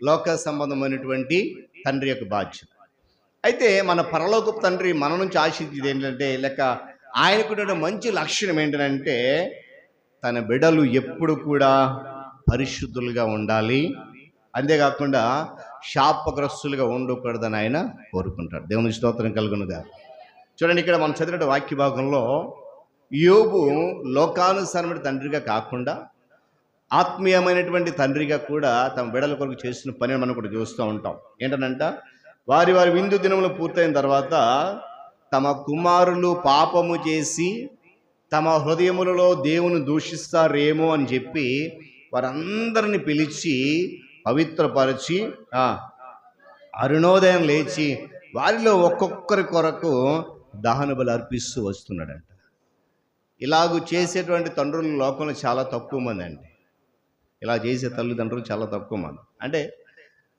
లోక సంబంధమైనటువంటి తండ్రి యొక్క బాధ్యత. అయితే మన పరలోకపు తండ్రి మన నుంచి ఆశించేది ఏంటంటే, లేక ఆయనకున్న మంచి లక్షణం ఏంటంటే, తన బిడ్డలు ఎప్పుడు కూడా పరిశుద్ధులుగా ఉండాలి, అంతేకాకుండా శాపగ్రస్తులుగా ఉండకూడదని ఆయన కోరుకుంటాడు. దేవుని స్తోత్రం కలుగునుగా. చూడండి, ఇక్కడ మనం చదివిన వాక్య భాగంలో యోబు లోకానుసారమైన తండ్రిగా కాకుండా ఆత్మీయమైనటువంటి తండ్రిగా కూడా తమ బిడ్డల కొరకు చేసిన పని మనం కూడా చూస్తూ ఉంటాం. ఏంటనంట, వారి విందు దినములు పూర్తయిన తర్వాత తమ కుమారులు పాపము చేసి తమ హృదయములలో దేవుని దూషిస్తారేమో అని చెప్పి వారందరిని పిలిచి పవిత్రపరిచి అరుణోదయం లేచి వారిలో ఒక్కొక్కరి కొరకు దహన బలి అర్పిస్తూ వస్తున్నాడంట. ఇలాగూ చేసేటువంటి తండ్రులు లోకంలో చాలా తక్కువ మంది అండి. ఇలా చేసే తల్లిదండ్రులు చాలా తక్కువ మంది. అంటే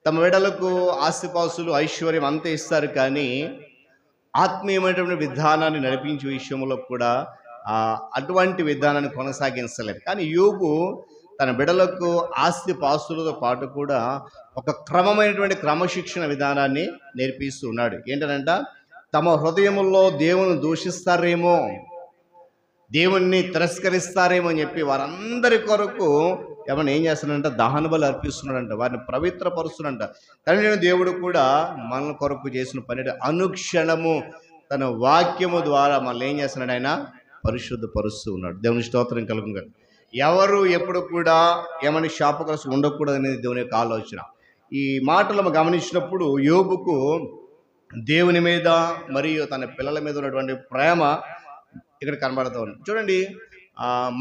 తమ బిడ్డలకు ఆస్తిపాస్తులు ఐశ్వర్యం అంతా ఇస్తారు, కానీ ఆత్మీయమైనటువంటి విధానాన్ని నడిపించే విషయంలో కూడా అటువంటి విధానాన్ని కొనసాగించలేదు. కానీ యోబు తన బిడ్డలకు ఆస్తిపాస్తులతో పాటు కూడా ఒక క్రమమైనటువంటి క్రమశిక్షణ విధానాన్ని నేర్పిస్తూ ఉన్నాడు. ఏంటంట, తమ హృదయముల్లో దేవుని దూషిస్తారేమో, దేవుణ్ణి తిరస్కరిస్తారేమో అని చెప్పి వారందరి కొరకు ఏమన్నా ఏం చేస్తున్నాడంట, దహన బలి అర్పిస్తున్నాడంట, వారిని పవిత్రపరుస్తున్నాడంట. తండ్రి దేవుడు కూడా మన కొరకు చేసిన పని అనుక్షణము తన వాక్యము ద్వారా మనల్ని ఏం చేస్తున్నాడు, ఆయన పరిశుద్ధపరుస్తూ ఉన్నాడు. దేవుని స్తోత్రం కలుగును. ఎవరు ఎప్పుడు కూడా ఏమని శాపగ్రస్తులు ఉండకూడదు అనేది దేవుని యొక్క ఆలోచన. ఈ మాటలు మనం గమనించినప్పుడు యోబుకు దేవుని మీద మరియు తన పిల్లల మీద ఉన్నటువంటి ప్రేమ ఇక్కడ కనబడుతూ ఉంది. చూడండి,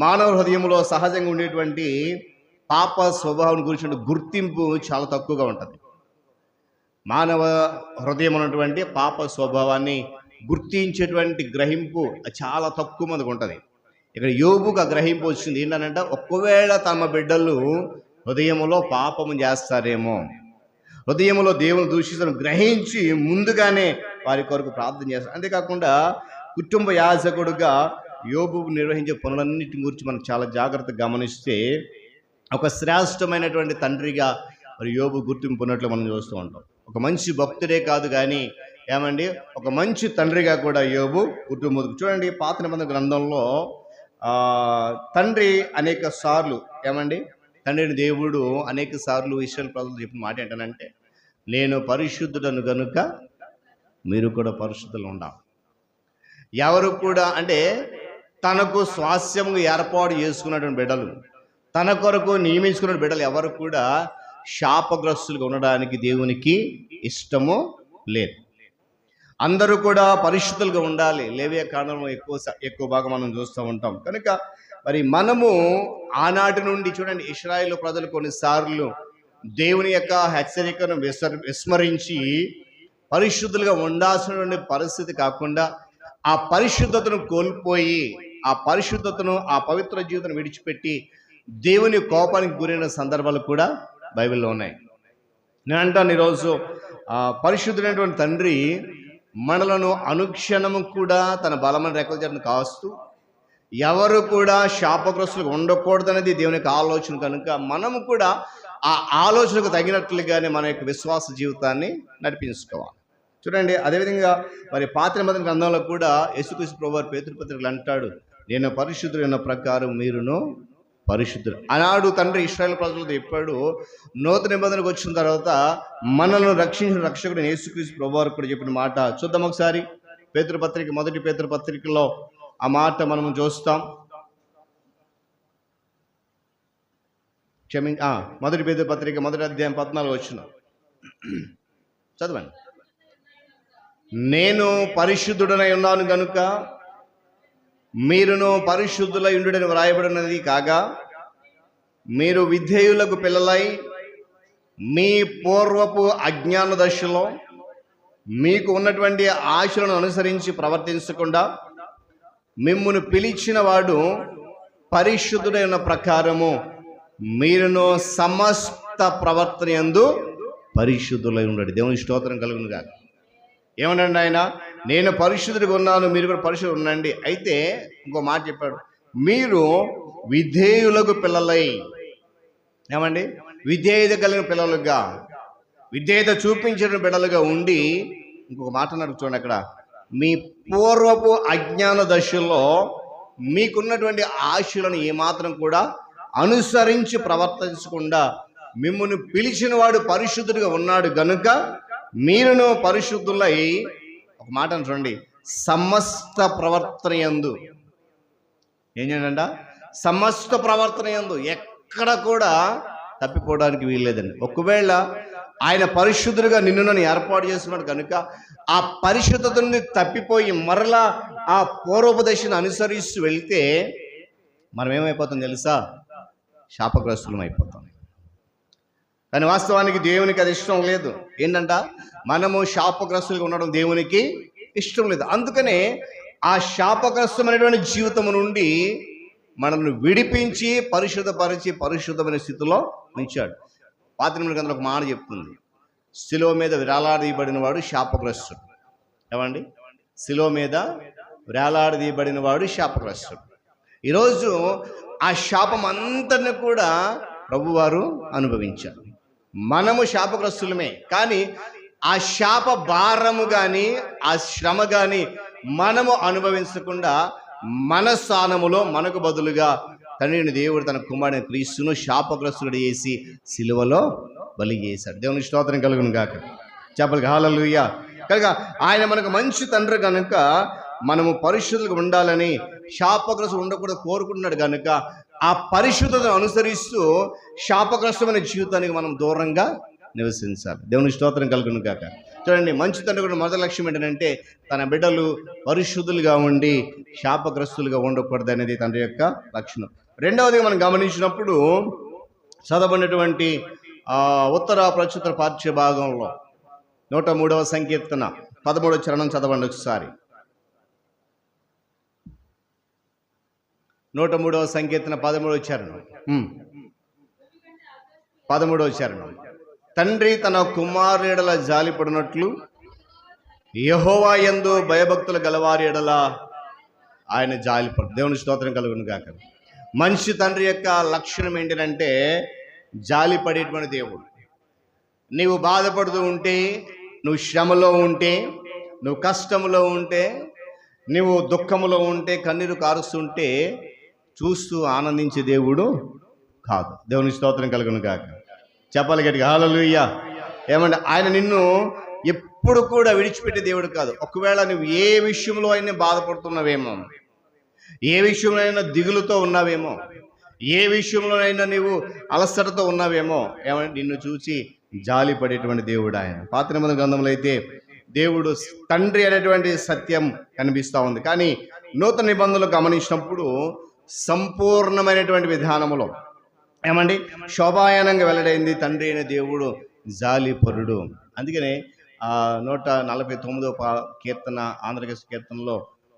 మానవ హృదయంలో సహజంగా ఉండేటువంటి పాప స్వభావం గురించి గుర్తింపు చాలా తక్కువగా ఉంటుంది. మానవ హృదయం ఉన్నటువంటి పాప స్వభావాన్ని గుర్తించేటువంటి గ్రహింపు చాలా తక్కువ మందికి ఉంటుంది. ఇక్కడ యోబుకు ఆ గ్రహింపు వచ్చింది. ఏంటంటే, ఒకవేళ తమ బిడ్డలు హృదయములో పాపము చేస్తారేమో, హృదయములో దేవుని దూషిస్తాను గ్రహించి ముందుగానే వారి కొరకు ప్రార్థన చేస్తారు. అంతేకాకుండా కుటుంబ యాజకుడుగా యోబు నిర్వహించే పనులన్నిటి గురించి మనం చాలా జాగ్రత్తగా గమనిస్తే ఒక శ్రేష్టమైనటువంటి తండ్రిగా మరి యోబు గుర్తింపు ఉన్నట్లు మనం చూస్తూ ఉంటాం. ఒక మంచి భక్తుడే కాదు కానీ ఏమండి, ఒక మంచి తండ్రిగా కూడా యోబు కుటుంబం. చూడండి, పాత నిబంధన గ్రంథంలో తండ్రి అనేక సార్లు ఏమండి, తండ్రిని దేవుడు అనేక సార్లు ఇశ్రాయేలు ప్రజలు చెప్పిన మాట ఏంటంటే, నేను పరిశుద్ధుడను గనుక మీరు కూడా పరిశుద్ధులు ఉండాలి. ఎవరు కూడా అంటే తనకు స్వాస్యంగా ఏర్పాటు చేసుకున్నటువంటి బిడ్డలు, తన కొరకు నియమించుకున్న బిడ్డలు ఎవరు కూడా శాపగ్రస్తులుగా ఉండడానికి దేవునికి ఇష్టము లేదు. అందరూ కూడా పరిశుద్ధులుగా ఉండాలి. లేవియా కాండంలో ఎక్కువ భాగం మనం చూస్తూ ఉంటాం. కనుక మరి మనము ఆనాటి నుండి చూడండి, ఇశ్రాయేలు ప్రజలు కొన్నిసార్లు దేవుని యొక్క హెచ్చరికను విస్మరించి పరిశుద్ధులుగా ఉండాల్సినటువంటి పరిస్థితి కాకుండా ఆ పరిశుద్ధతను కోల్పోయి ఆ పరిశుద్ధతను ఆ పవిత్ర జీవితాన్ని విడిచిపెట్టి దేవుని కోపానికి గురైన సందర్భాలు కూడా బైబిల్లో ఉన్నాయి. నేను అంటాను, ఈరోజు పరిశుద్ధుడైనటువంటి తండ్రి మనలను అనుక్షణము కూడా తన బలమైన రెక్కల చెట్టును కాస్తూ ఎవరు కూడా శాపగ్రస్తులుగా ఉండకూడదనేది దేవుని యొక్క ఆలోచన. కనుక మనము కూడా ఆ ఆలోచనకు తగినట్లుగానే మన యొక్క విశ్వాస జీవితాన్ని నడిపించుకోవాలి. చూడండి, అదేవిధంగా మరి పాత నిబంధన గ్రంథంలో కూడా యేసుక్రీస్తు ప్రభువారు పేతురుపత్రికలు అంటాడు, నేను పరిశుద్ధుడైన ప్రకారం మీరును పరిశుద్ధుడు. ఆనాడు తండ్రి ఇశ్రాయేలు ప్రజలతో చెప్పాడు. నూతన నిబంధనకు వచ్చిన తర్వాత మనల్ని రక్షించిన రక్షకుడు యేసుక్రీస్తు ప్రభువారు కూడా చెప్పిన మాట చూద్దాం ఒకసారి. పేతురుపత్రిక, మొదటి పేతురుపత్రికలో ఆ మాట మనం చూస్తాం. మొదటి పేతురుపత్రిక 1వ అధ్యాయం 14వ వచనం చదవండి. నేను పరిశుద్ధుడనై ఉన్నాను గనుక మీరును పరిశుద్ధులై ఉండుడని వ్రాయబడినది కాగా, మీరు విధేయులకు పిల్లలై మీ పూర్వపు అజ్ఞాన దశలో మీకు ఉన్నటువంటి ఆశలను అనుసరించి ప్రవర్తించకుండా మిమ్మును పిలిచిన వాడు పరిశుద్ధుడై ఉన్న ప్రకారము మీరును సమస్త ప్రవర్తన యందు పరిశుద్ధులై ఉండడు. దేవుని స్తోత్రం కలుగును గాక. ఏమనండి ఆయన, నేను పరిశుద్ధుడిగా ఉన్నాను, మీరు కూడా పరిశుద్ధులు ఉండండి. అయితే ఇంకో మాట చెప్పాడు, మీరు విధేయులకు పిల్లలై, ఏమండి, విధేయత కలిగిన పిల్లలుగా, విధేయత చూపించిన బిడ్డలుగా ఉండి, ఇంకొక మాట అన్నాడు చూడండి అక్కడ, మీ పూర్వపు అజ్ఞాన దశలో మీకున్నటువంటి ఆశలను ఏమాత్రం కూడా అనుసరించి ప్రవర్తించకుండా మిమ్మల్ని పిలిచిన వాడు పరిశుద్ధుడిగా ఉన్నాడు గనుక మీరును పరిశుద్ధులై, ఒక మాట చూడండి, సమస్త ప్రవర్తన యందు ఏం చేయండి, సమస్త ప్రవర్తన యందు ఎక్కడ కూడా తప్పిపోవడానికి వీల్లేదండి. ఒకవేళ ఆయన పరిశుద్ధులుగా నిన్ను నన్ను ఏర్పాటు చేస్తున్నాడు కనుక ఆ పరిశుద్ధత నుండి తప్పిపోయి మరలా ఆ పూర్వోపదేశాన్ని అనుసరిస్తూ వెళ్తే మనం ఏమైపోతాం తెలుసా? శాపగ్రస్తులం అయిపోతాం. కానీ వాస్తవానికి దేవునికి అది ఇష్టం లేదు. ఏంటంట, మనము శాపగ్రస్తులుగా ఉండడం దేవునికి ఇష్టం లేదు. అందుకనే ఆ శాపగ్రస్తమైనటువంటి జీవితం నుండి మనల్ని విడిపించి పరిశుద్ధపరిచి పరిశుద్ధమైన స్థితిలో ఉంచాడు. పాత నిబంధన గ్రంథంలో ఒక మాట చెప్తుంది, శిలువ మీద వేలాడదీయబడిన వాడు శాపగ్రస్తుడు. ఏమండి, శిలువ మీద వేలాడదీయబడిన వాడు శాపగ్రస్తుడు. ఈరోజు ఆ శాపం అంతటిని కూడా ప్రభువారు అనుభవించారు. మనము శాపగ్రస్తులమే, కానీ ఆ శాప భారము కానీ ఆ శ్రమ కానీ మనము అనుభవించకుండా మన స్థానములో మనకు బదులుగా తండ్రిని దేవుడు తన కుమారుని క్రీస్తును శాపగ్రస్తుడు చేసి సిలువలో బలి చేశాడు. దేవునికి స్తోత్రం కలుగును గాక. చెప్పలు హల్లెలూయా. కనుక ఆయన మనకు మంచి తండ్రి కనుక మనము పరిశుద్ధులుగా ఉండాలని, శాపగ్రస్తుడు ఉండకూడదు కోరుకుంటున్నాడు కనుక ఆ పరిశుద్ధతను అనుసరిస్తూ శాపగ్రస్తమైన జీవితానికి మనం దూరంగా నివసించాలి. దేవునికి స్తోత్రం కలుగును గాక. చూడండి, మంచి తండ్రి కూడా మొదటి లక్ష్యం ఏంటంటే తన బిడ్డలు పరిశుద్ధులుగా ఉండి శాపగ్రస్తులుగా ఉండకూడదు అనేది తండ్రి యొక్క లక్షణం. రెండవది మనం గమనించినప్పుడు చదవబడినటువంటి ఉత్తర ప్రచుత్ర పాఠ్య భాగంలో 103వ సంకీర్తన 13వ చరణం చదవండి ఒకసారి. 103వ సంకీర్తన 13వ చరణం. 13వ చరణం. తండ్రి తన కుమారుని ఎడల జాలిపడినట్లు యెహోవా యందు భయభక్తులు గలవారి ఎడల ఆయన జాలిపడు. దేవుని స్తోత్రం కలుగును గాక. మనిషి తండ్రి యొక్క లక్షణం ఏంటంటే జాలిపడేటువంటి దేవుడు. నీవు బాధపడుతూ ఉంటే, నువ్వు శ్రమలో ఉంటే, నువ్వు కష్టంలో ఉంటే, నువ్వు దుఃఖంలో ఉంటే, కన్నీరు కారుస్తుంటే చూస్తూ ఆనందించే దేవుడు కాదు. దేవుని స్తోత్రం కలుగును గాక. చెప్పాలి గట్టిగా హల్లెలూయా. ఏమంటే ఆయన నిన్ను ఎప్పుడు కూడా విడిచిపెట్టే దేవుడు కాదు. ఒకవేళ నువ్వు ఏ విషయంలో అయినా బాధపడుతున్నావేమో, ఏ విషయంలో అయినా దిగులుతో ఉన్నావేమో, ఏ విషయంలోనైనా నువ్వు అలసటతో ఉన్నావేమో, ఏమంటే నిన్ను చూసి జాలి పడేటువంటి దేవుడు ఆయన. పాత నిబంధన గ్రంథంలో అయితే దేవుడు తండ్రి అనేటువంటి సత్యం కనిపిస్తూ ఉంది. కానీ నూతన నిబంధనలు గమనించినప్పుడు సంపూర్ణమైనటువంటి విధానములో ఏమండి శోభాయానంగా వెల్లడైంది తండ్రి అయిన దేవుడు జాలిపరుడు. అందుకనే 149వ కీర్తన ఆంధ్రకేశ కీర్తనలో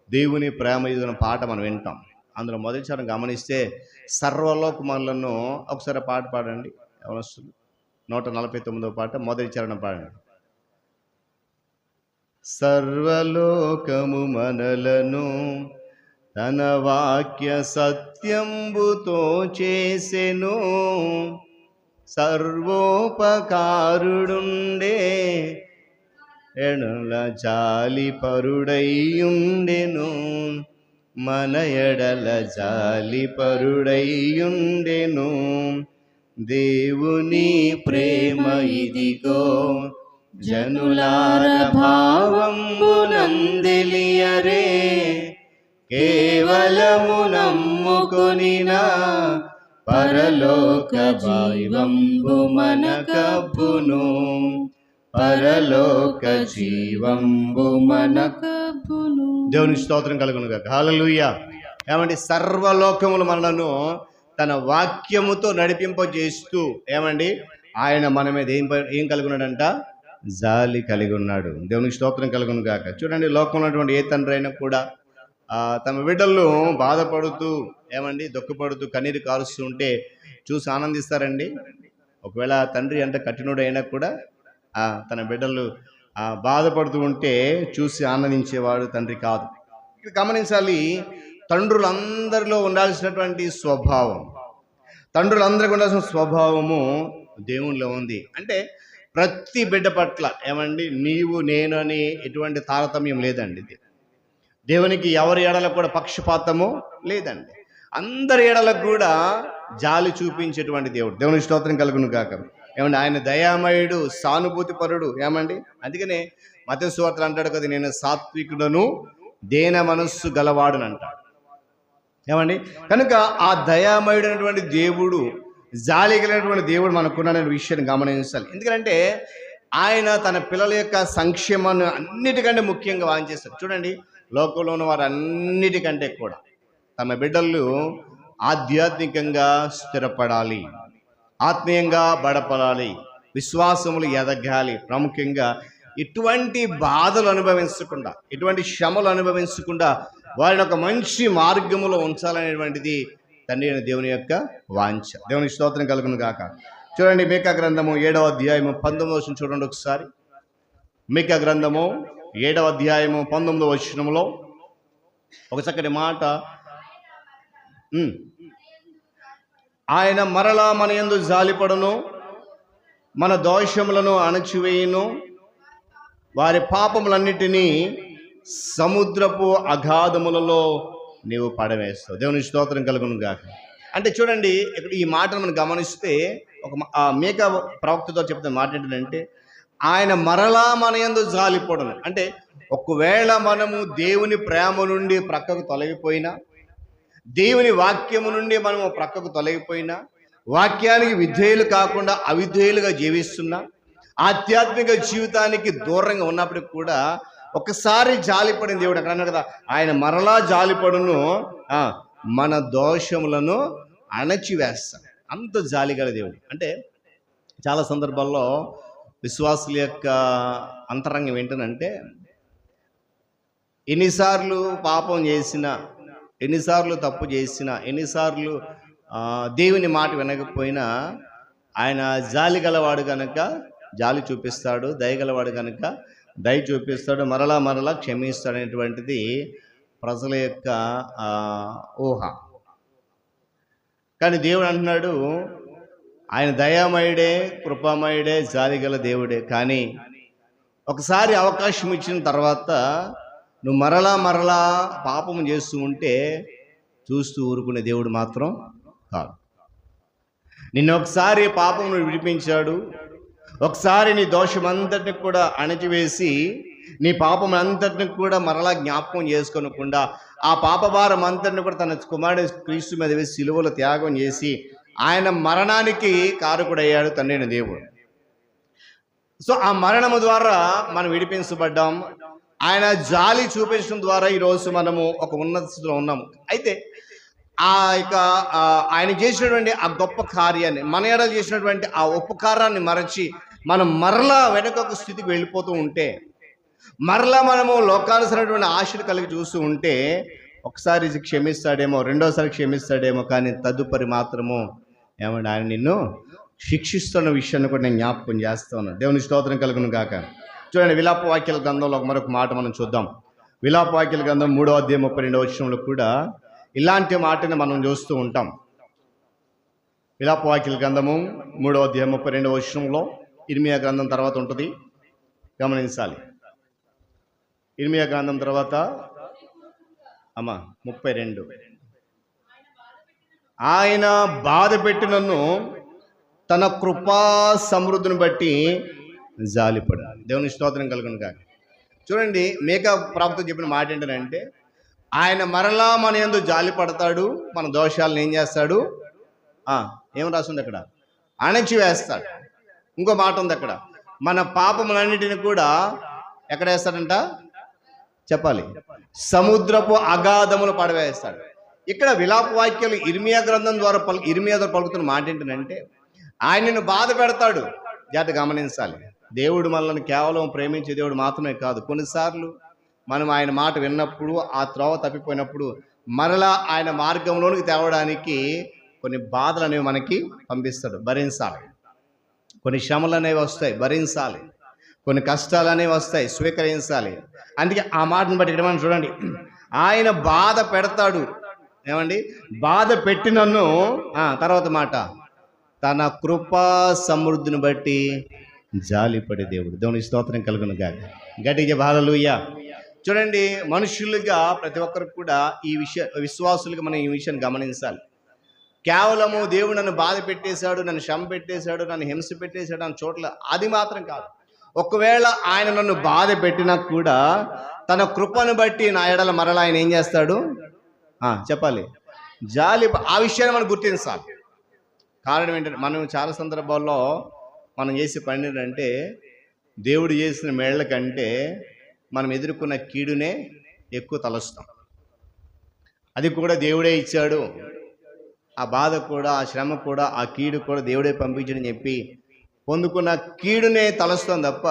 దేవుని ప్రేమ ఇదిన పాట మనం వింటాం. అందులో మొదటి చరణం గమనిస్తే సర్వలోకములను ఒకసారి పాట పాడండి ఎవరొస్తుంది. 149వ పాట మొదటి చరణం పాడండి. సర్వలోకము మనలను తన వాక్య సత్యంబుతో చేసెను, సర్వోపకారుడుండే ఎడల జాలిపరుడైయుండెను, మన ఎడల జాలిపరుడైయుండెను. దేవుని ప్రేమ ఇదిగో జనులార భావంబునందెలియరే, కేవలము నమ్ముకొనినా పరలోక జీవంబు మనకబ్బును, పరలోక జీవంబు మనకబ్బును. దేవుని స్తోత్రం కలుగును గాక. హల్లెలూయా. ఏమండి సర్వలోకములు మనలను తన వాక్యముతో నడిపింపజేస్తూ ఏమండి ఆయన మన మీద ఏం కలిగి ఉన్నాడంట? జాలి కలిగి ఉన్నాడు. దేవునికి స్తోత్రం కలుగును గాక. చూడండి, లోకంలో ఉన్నటువంటి ఏ తండ్రి అయినా కూడా తమ బిడ్డలను బాధపడుతూ ఏమండి దుఃఖపడుతూ కన్నీరు కారుస్తూ ఉంటే చూసి ఆనందిస్తారండి. ఒకవేళ తండ్రి అంటే కఠినుడు అయినా కూడా తన బిడ్డలు బాధపడుతూ ఉంటే చూసి ఆనందించేవాడు తండ్రి కాదు. ఇది గమనించాలి. తండ్రులందరిలో ఉండాల్సినటువంటి స్వభావం, తండ్రులందరికీ ఉండాల్సిన స్వభావము దేవునిలో ఉంది. అంటే ప్రతి బిడ్డ పట్ల ఏమండి నీవు నేను అని ఎటువంటి తారతమ్యం లేదండి. దేవునికి ఎవరి ఎడలకు కూడా పక్షపాతము లేదండి. అందరి ఎడలకు కూడా జాలి చూపించేటువంటి దేవుడు. దేవుని స్తోత్రం కలుగును గాక. ఏమండి ఆయన దయామయుడు, సానుభూతి పరుడు. ఏమండి అందుకనే మత్తయి సువార్తలో అంటాడు కదా, నేను సాత్వికుడను దేన మనస్సు గలవాడుని అంటాడు. ఏమండి కనుక ఆ దయామయుడు అనేటువంటి దేవుడు జాలి కలిగినటువంటి దేవుడు మనకున్నాడనే విషయాన్ని గమనించాలి. ఎందుకంటే ఆయన తన పిల్లల యొక్క సంక్షేమాన్ని అన్నిటికంటే ముఖ్యంగా వాంచేస్తారు. చూడండి, లోకంలో ఉన్న వారు అన్నిటికంటే కూడా తమ బిడ్డలు ఆధ్యాత్మికంగా స్థిరపడాలి, ఆత్మీయంగా బడపడాలి, విశ్వాసములు ఎదగాలి. ప్రాముఖ్యంగా ఎటువంటి బాధలు అనుభవించకుండా, ఎటువంటి శ్రమలు అనుభవించకుండా వారిని ఒక మంచి మార్గములో ఉంచాలనేటువంటిది తండ్రి అయిన దేవుని యొక్క వాంఛ. దేవుని స్తోత్రం కలుగును గాక. చూడండి, మీకా గ్రంథము 7వ అధ్యాయము 19వ వచనం చూడండి ఒకసారి. మీకా గ్రంథము 7వ అధ్యాయము 19వ వచనంలో ఒక చక్కటి మాట. ఆయన మరలా మన యందు జాలిపడును, మన దోషములను అణచివేయును, వారి పాపములన్నిటినీ సముద్రపు అగాధములలో నీవు పడవేస్తావు. దేవుని స్తోత్రం కలుగును గాక. అంటే చూడండి, ఇక్కడ ఈ మాటను మనం గమనిస్తే ఒక మేకా ప్రవక్తతో చెప్తున్న మాట ఏంటంటే, ఆయన మరలా మన యందు జాలిపడును. అంటే ఒకవేళ మనము దేవుని ప్రేమ నుండి ప్రక్కకు తొలగిపోయినా, దేవుని వాక్యము నుండి మనము ప్రక్కకు తొలగిపోయినా, వాక్యానికి విధేయులు కాకుండా అవిధేయులుగా జీవిస్తున్నా, ఆధ్యాత్మిక జీవితానికి దూరంగా ఉన్నప్పటికి కూడా ఒకసారి జాలిపడిన దేవుడు అక్కడ అన్నాడు కదా, ఆయన మరలా జాలిపడును, మన దోషములను అణచివేస్తాడు. అంత జాలిగల దేవుడు. అంటే చాలా సందర్భాల్లో విశ్వాసుల యొక్క అంతరంగం ఏంటంటే, ఎన్నిసార్లు పాపం చేసినా, ఎన్నిసార్లు తప్పు చేసినా, ఎన్నిసార్లు దేవుని మాట వినకపోయినా ఆయన జాలి గలవాడు కనుక జాలి చూపిస్తాడు, దయగలవాడు కనుక దయ చూపిస్తాడు, మరలా మరలా క్షమిస్తాడు అనేటువంటిది ప్రజల యొక్క ఊహ. కానీ దేవుడు అంటున్నాడు, ఆయన దయామయుడే, కృపామయుడే, జాలిగల దేవుడే. కానీ ఒకసారి అవకాశం ఇచ్చిన తర్వాత నువ్వు మరలా మరలా పాపం చేస్తూ ఉంటే చూస్తూ ఊరుకునే దేవుడు మాత్రం కాదు. నిన్ను ఒకసారి పాపం విడిపించాడు, ఒకసారి నీ దోషం అంతటిని కూడా అణచివేసి నీ పాపం అంతటిని కూడా మరలా జ్ఞాపకం చేసుకోనకుండా ఆ పాపభారం అంతటిని కూడా తన కుమారుడు క్రీస్తు మీద వేసి సిలువలో త్యాగం చేసి ఆయన మరణానికి కారకుడయ్యాడు తండ్రి అయిన దేవుడు. సో ఆ మరణము ద్వారా మనం విడిపించబడ్డాం. ఆయన జాలి చూపించడం ద్వారా ఈరోజు మనము ఒక ఉన్నత స్థితిలో ఉన్నాము. అయితే ఆ యొక్క ఆయన చేసినటువంటి ఆ గొప్ప కార్యాన్ని, మన ఎడల చేసినటువంటి ఆ ఉపకారాన్ని మరచి మనం మరలా వెనుకొక స్థితికి వెళ్ళిపోతూ ఉంటే, మరలా మనము లోకానుసరైనటువంటి ఆశలు కలిగి చూస్తూ ఉంటే ఒకసారి క్షమిస్తాడేమో, రెండోసారి క్షమిస్తాడేమో, కానీ తదుపరి మాత్రము ఏమంటే ఆయన నిన్ను శిక్షిస్తున్న విషయాన్ని కూడా నేను జ్ఞాపకం చేస్తా ఉన్నాను. దేవుని స్తోత్రం కలుగును గాక. చూడండి, విలాప వాక్యాల గ్రంథంలో మరొక మాట మనం చూద్దాం. విలాప వాక్యాల గ్రంథం 3వ అధ్యాయం 32వ వచనంలో కూడా ఇలాంటి మాటని మనం చూస్తూ ఉంటాం. విలాప వాక్యాల గ్రంథము 3వ అధ్యాయం 32వ వచనంలో ఇర్మియా గ్రంథం తర్వాత ఉంటుంది, గమనించాలి. ఇర్మియా గ్రంథం తర్వాత 32. ఆయన బాధ పెట్టినను తన కృపా సమృద్ధిని బట్టి జాలిపడు. దేవుని స్తోత్రం కలుగును కాక. చూడండి, మేకా ప్రవక్త చెప్పిన మాట ఏంటంటే, ఆయన మరలా మన యందు జాలి పడతాడు, మన దోషాలను ఏం చేస్తాడు, ఏం రాస్తుంది అక్కడ, అణచివేస్తాడు. ఇంకో మాట ఉంది అక్కడ, మన పాపములన్నిటిని కూడా ఎక్కడ వేస్తాడంట చెప్పాలి, సముద్రపు అగాధములు పడవేస్తాడు. ఇక్కడ విలాప వాక్యాలు ఇర్మియా గ్రంథం ద్వారా ఇర్మియా ద్వారా పలుకుతున్న మాట ఏంటంటే, ఆయనను బాధ పెడతాడు. జాగ్రత్త గమనించాలి. దేవుడు మనల్ని కేవలం ప్రేమించే దేవుడు మాత్రమే కాదు, కొన్నిసార్లు మనం ఆయన మాట విన్నప్పుడు ఆ త్రోవ తప్పిపోయినప్పుడు మరలా ఆయన మార్గంలోనికి తేవడానికి కొన్ని బాధలు అనేవి మనకి పంపిస్తాడు, భరించాలి. కొన్ని శ్రమలు అనేవి వస్తాయి, భరించాలి. కొన్ని కష్టాలు అనేవి వస్తాయి, స్వీకరించాలి. అందుకే ఆ మాటను బట్టి ఇక్కడ మనం చూడండి, ఆయన బాధ పెడతాడు. ఏమండి, బాధ పెట్టినన్ను తర్వాత మాట, తన కృపా సమృద్ధిని బట్టి జాలిపడే దేవుడు. దేవుని స్తోత్రం కలుగును గాక. గట్టిగా హల్లెలూయా. చూడండి, మనుషులుగా ప్రతి ఒక్కరికి కూడా ఈ విశ్వాసులుగా మనం ఈ విషయాన్ని గమనించాలి. కేవలము దేవుడు నన్ను బాధ పెట్టేశాడు, నన్ను శ్రమ పెట్టేశాడు, నన్ను హింస పెట్టేశాడు అని చోట్ల అది మాత్రం కాదు. ఒకవేళ ఆయన నన్ను బాధ పెట్టినా కూడా తన కృపను బట్టి నా ఎడల మరలా ఆయన ఏం చేస్తాడు చెప్పాలి, జాలి. ఆ విషయాన్ని మనం గుర్తించాలి. కారణం ఏంటంటే మనం చాలా సందర్భాల్లో మనం చేసే పని ఏంటంటే దేవుడు చేసిన మేళ్ల కంటే మనం ఎదుర్కొన్న కీడునే ఎక్కువ తలస్తాం. అది కూడా దేవుడే ఇచ్చాడు, ఆ బాధ కూడా, ఆ శ్రమ కూడా, ఆ కీడు కూడా దేవుడే పంపించడని చెప్పి పొందుకున్న కీడునే తలస్తాం తప్ప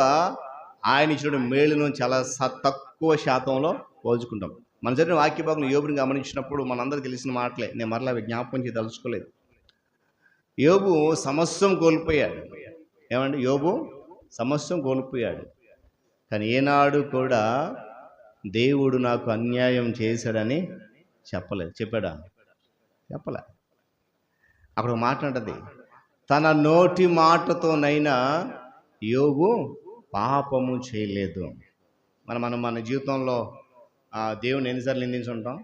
ఆయన ఇచ్చిన మేలును చాలా తక్కువ శాతంలో పోల్చుకుంటాం. మన జరిగిన వాక్య భాగం యోబుని గమనించినప్పుడు మనందరికీ తెలిసిన మాటలే, నేను మరలా జ్ఞాపకం చేసి తలుచుకోలేదు. యోబు సమస్తం కోల్పోయాడు. ఏమండి, యోబు సమస్తం కోల్పోయాడు. కానీ ఏనాడు కూడా దేవుడు నాకు అన్యాయం చేశాడని చెప్పలేదు. చెప్పాడా? చెప్పలే. అక్కడ మాట్లాడది, తన నోటి మాటతోనైనా యోబు పాపము చేయలేదు. మన జీవితంలో దేవుని ఎన్నిసార్లు నిందించుంటాం?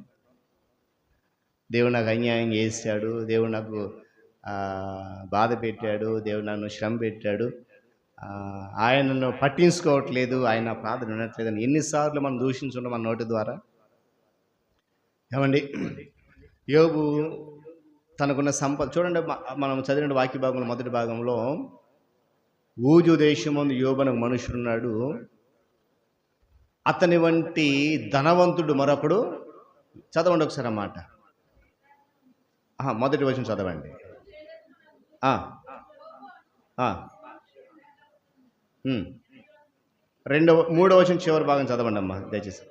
దేవుడు నాకు అన్యాయం చేశాడు, దేవుడు నాకు బాధ పెట్టాడు, దేవుడు నన్ను శ్రమ పెట్టాడు, ఆయనను పట్టించుకోవట్లేదు, ఆయన ప్రార్థన వినట్లేదని ఎన్నిసార్లు మనం దూషించుంటాం మన నోటి ద్వారా. ఏమండి, యోబు తనకున్న సంపద చూడండి. మనం చదివిన వాక్య భాగంలో మొదటి భాగంలో ఊజు దేశమందు యోబు అనే మనుషుడున్నాడు, అతని వంటి ధనవంతుడు మరొకడు. చదవండి ఒకసారి అన్నమాట. మొదటి వచనం చదవండి. మూడవ వచనం చివరి భాగం చదవండి అమ్మా దయచేసి.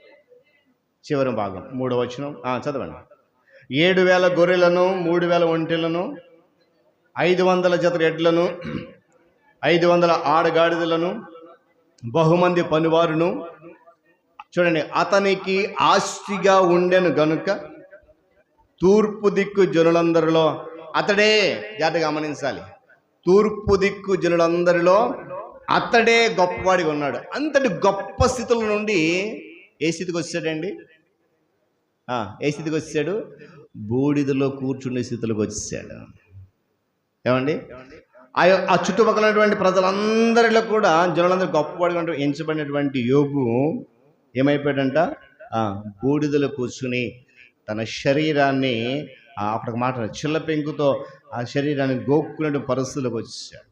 చివరి భాగం మూడవ వచనం చదవండి. 7,000 గొర్రెలను, 3,000 ఒంటెలను, 500 జత ఎడ్లను, 500 ఆడగాడిదలను, బహుమంది పనివారును. చూడండి, అతనికి ఆస్తిగా ఉండెను గనుక తూర్పు దిక్కు జనులందరిలో అతడే, జాగ్రత్తగా గమనించాలి, తూర్పు దిక్కు జనులందరిలో అతడే గొప్పవాడిగా ఉన్నాడు. అంతటి గొప్ప స్థితుల నుండి ఏ స్థితికి వచ్చాడండి? ఏ స్థితికి వచ్చాడు? బూడిదలో కూర్చునే స్థితిలోకి వచ్చాడు. ఏమండి, ఆ చుట్టుపక్కలటువంటి ప్రజలందరిలో కూడా జనులందరూ గొప్పవాడిగా ఎంచబడినటువంటి యోబు ఏమైపోయాడంట? బూడిదలో కూర్చుని తన శరీరాన్ని అప్పటికి మాట చిల్ల పెంకుతో ఆ శరీరాన్ని గోక్కునే పరిస్థితులకు వచ్చాడు.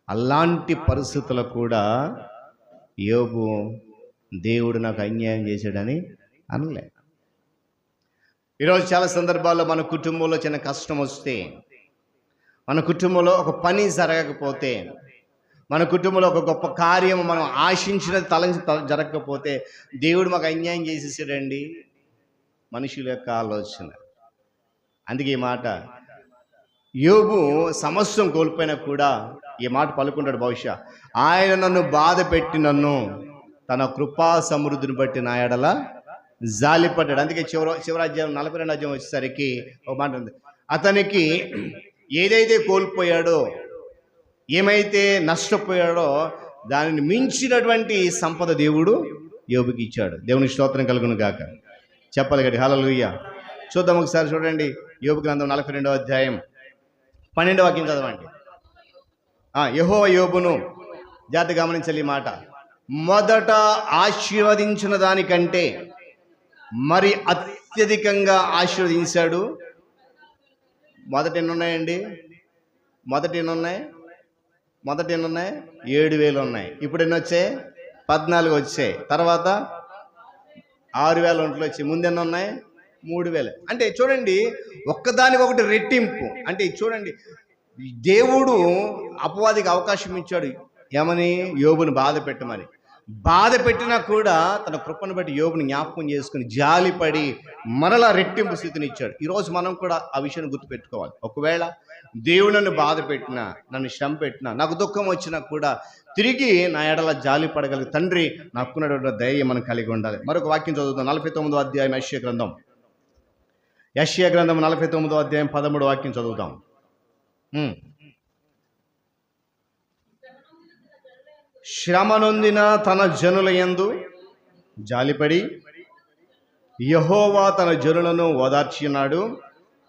అలాంటి పరిస్థితుల్లో కూడా యోబు దేవుడు నాకు అన్యాయం చేశాడని అనలే. ఈరోజు చాలా సందర్భాల్లో మన కుటుంబంలో చిన్న కష్టం వస్తే, మన కుటుంబంలో ఒక పని జరగకపోతే, మన కుటుంబంలో ఒక గొప్ప కార్యం మనం ఆశించినది జరగకపోతే దేవుడు మాకు అన్యాయం చేసేసాడండి మనుషుల యొక్క ఆలోచన. అందుకే ఈ మాట యోబు సమస్తం కోల్పోయినా కూడా ఈ మాట పలుకుంటాడు, బహుశా ఆయన నన్ను బాధ పెట్టి నన్ను తన కృపా సమృద్ధిని బట్టి నా ఎడల జాలిపడ్డాడు. అందుకే చివరి అధ్యాయం 42 అధ్యాయం వచ్చేసరికి ఒక మాట ఉంది, అతనికి ఏదైతే కోల్పోయాడో, ఏమైతే నష్టపోయాడో దానిని మించినటువంటి సంపద దేవుడు యోబుకి ఇచ్చాడు. దేవుని స్తోత్రం కలుగును గాక. చెప్పాలి గట్టి హల్లెలూయా. చూద్దాం ఒకసారి. చూడండి, యోబు గ్రంథం 42వ అధ్యాయం 12వ వాక్యం చదవండి. యెహోవా యోబును, జాగ్రత్తగా గమనించాలి ఈ మాట, మొదట ఆశీర్వదించిన దానికంటే మరి అత్యధికంగా ఆశీర్వదించాడు. మొదట ఎన్ని ఉన్నాయండి? మొదట ఎన్ని ఉన్నాయి? 7,000 ఉన్నాయి. ఇప్పుడు ఎన్ని వచ్చాయి? 14 వచ్చాయి. తర్వాత 6,000 ఒంట్లు వచ్చాయి. ముందెన్ని ఉన్నాయి? 3,000. అంటే చూడండి, ఒక్కదానికొకటి రెట్టింపు. అంటే చూడండి, దేవుడు అపవాదికి అవకాశం ఇచ్చాడు. ఏమని? యోబుని బాధ పెట్టమని. బాధ పెట్టినా కూడా తన కృపను బట్టి యోబుని జ్ఞాపకం చేసుకుని జాలిపడి మరలా రెట్టింపు స్థితిని ఇచ్చాడు. ఈరోజు మనం కూడా ఆ విషయాన్ని గుర్తుపెట్టుకోవాలి. ఒకవేళ దేవుడు నన్ను బాధ పెట్టినా, నన్ను శ్రమ పెట్టినా, నాకు దుఃఖం వచ్చినా కూడా తిరిగి నా ఎడల జాలి పడగలిగి తండ్రి నాకున్నటువంటి ధైర్యం మనం కలిగి ఉండాలి. మరొక వాక్యం చదువుతాం. 49వ అధ్యాయం యెషయా గ్రంథం 49వ అధ్యాయం 13వ వాక్యం చదువుతాం. శ్రమ నొందిన తన జనుల యందు జాలిపడి యెహోవా తన జనులను ఓదార్చినాడు.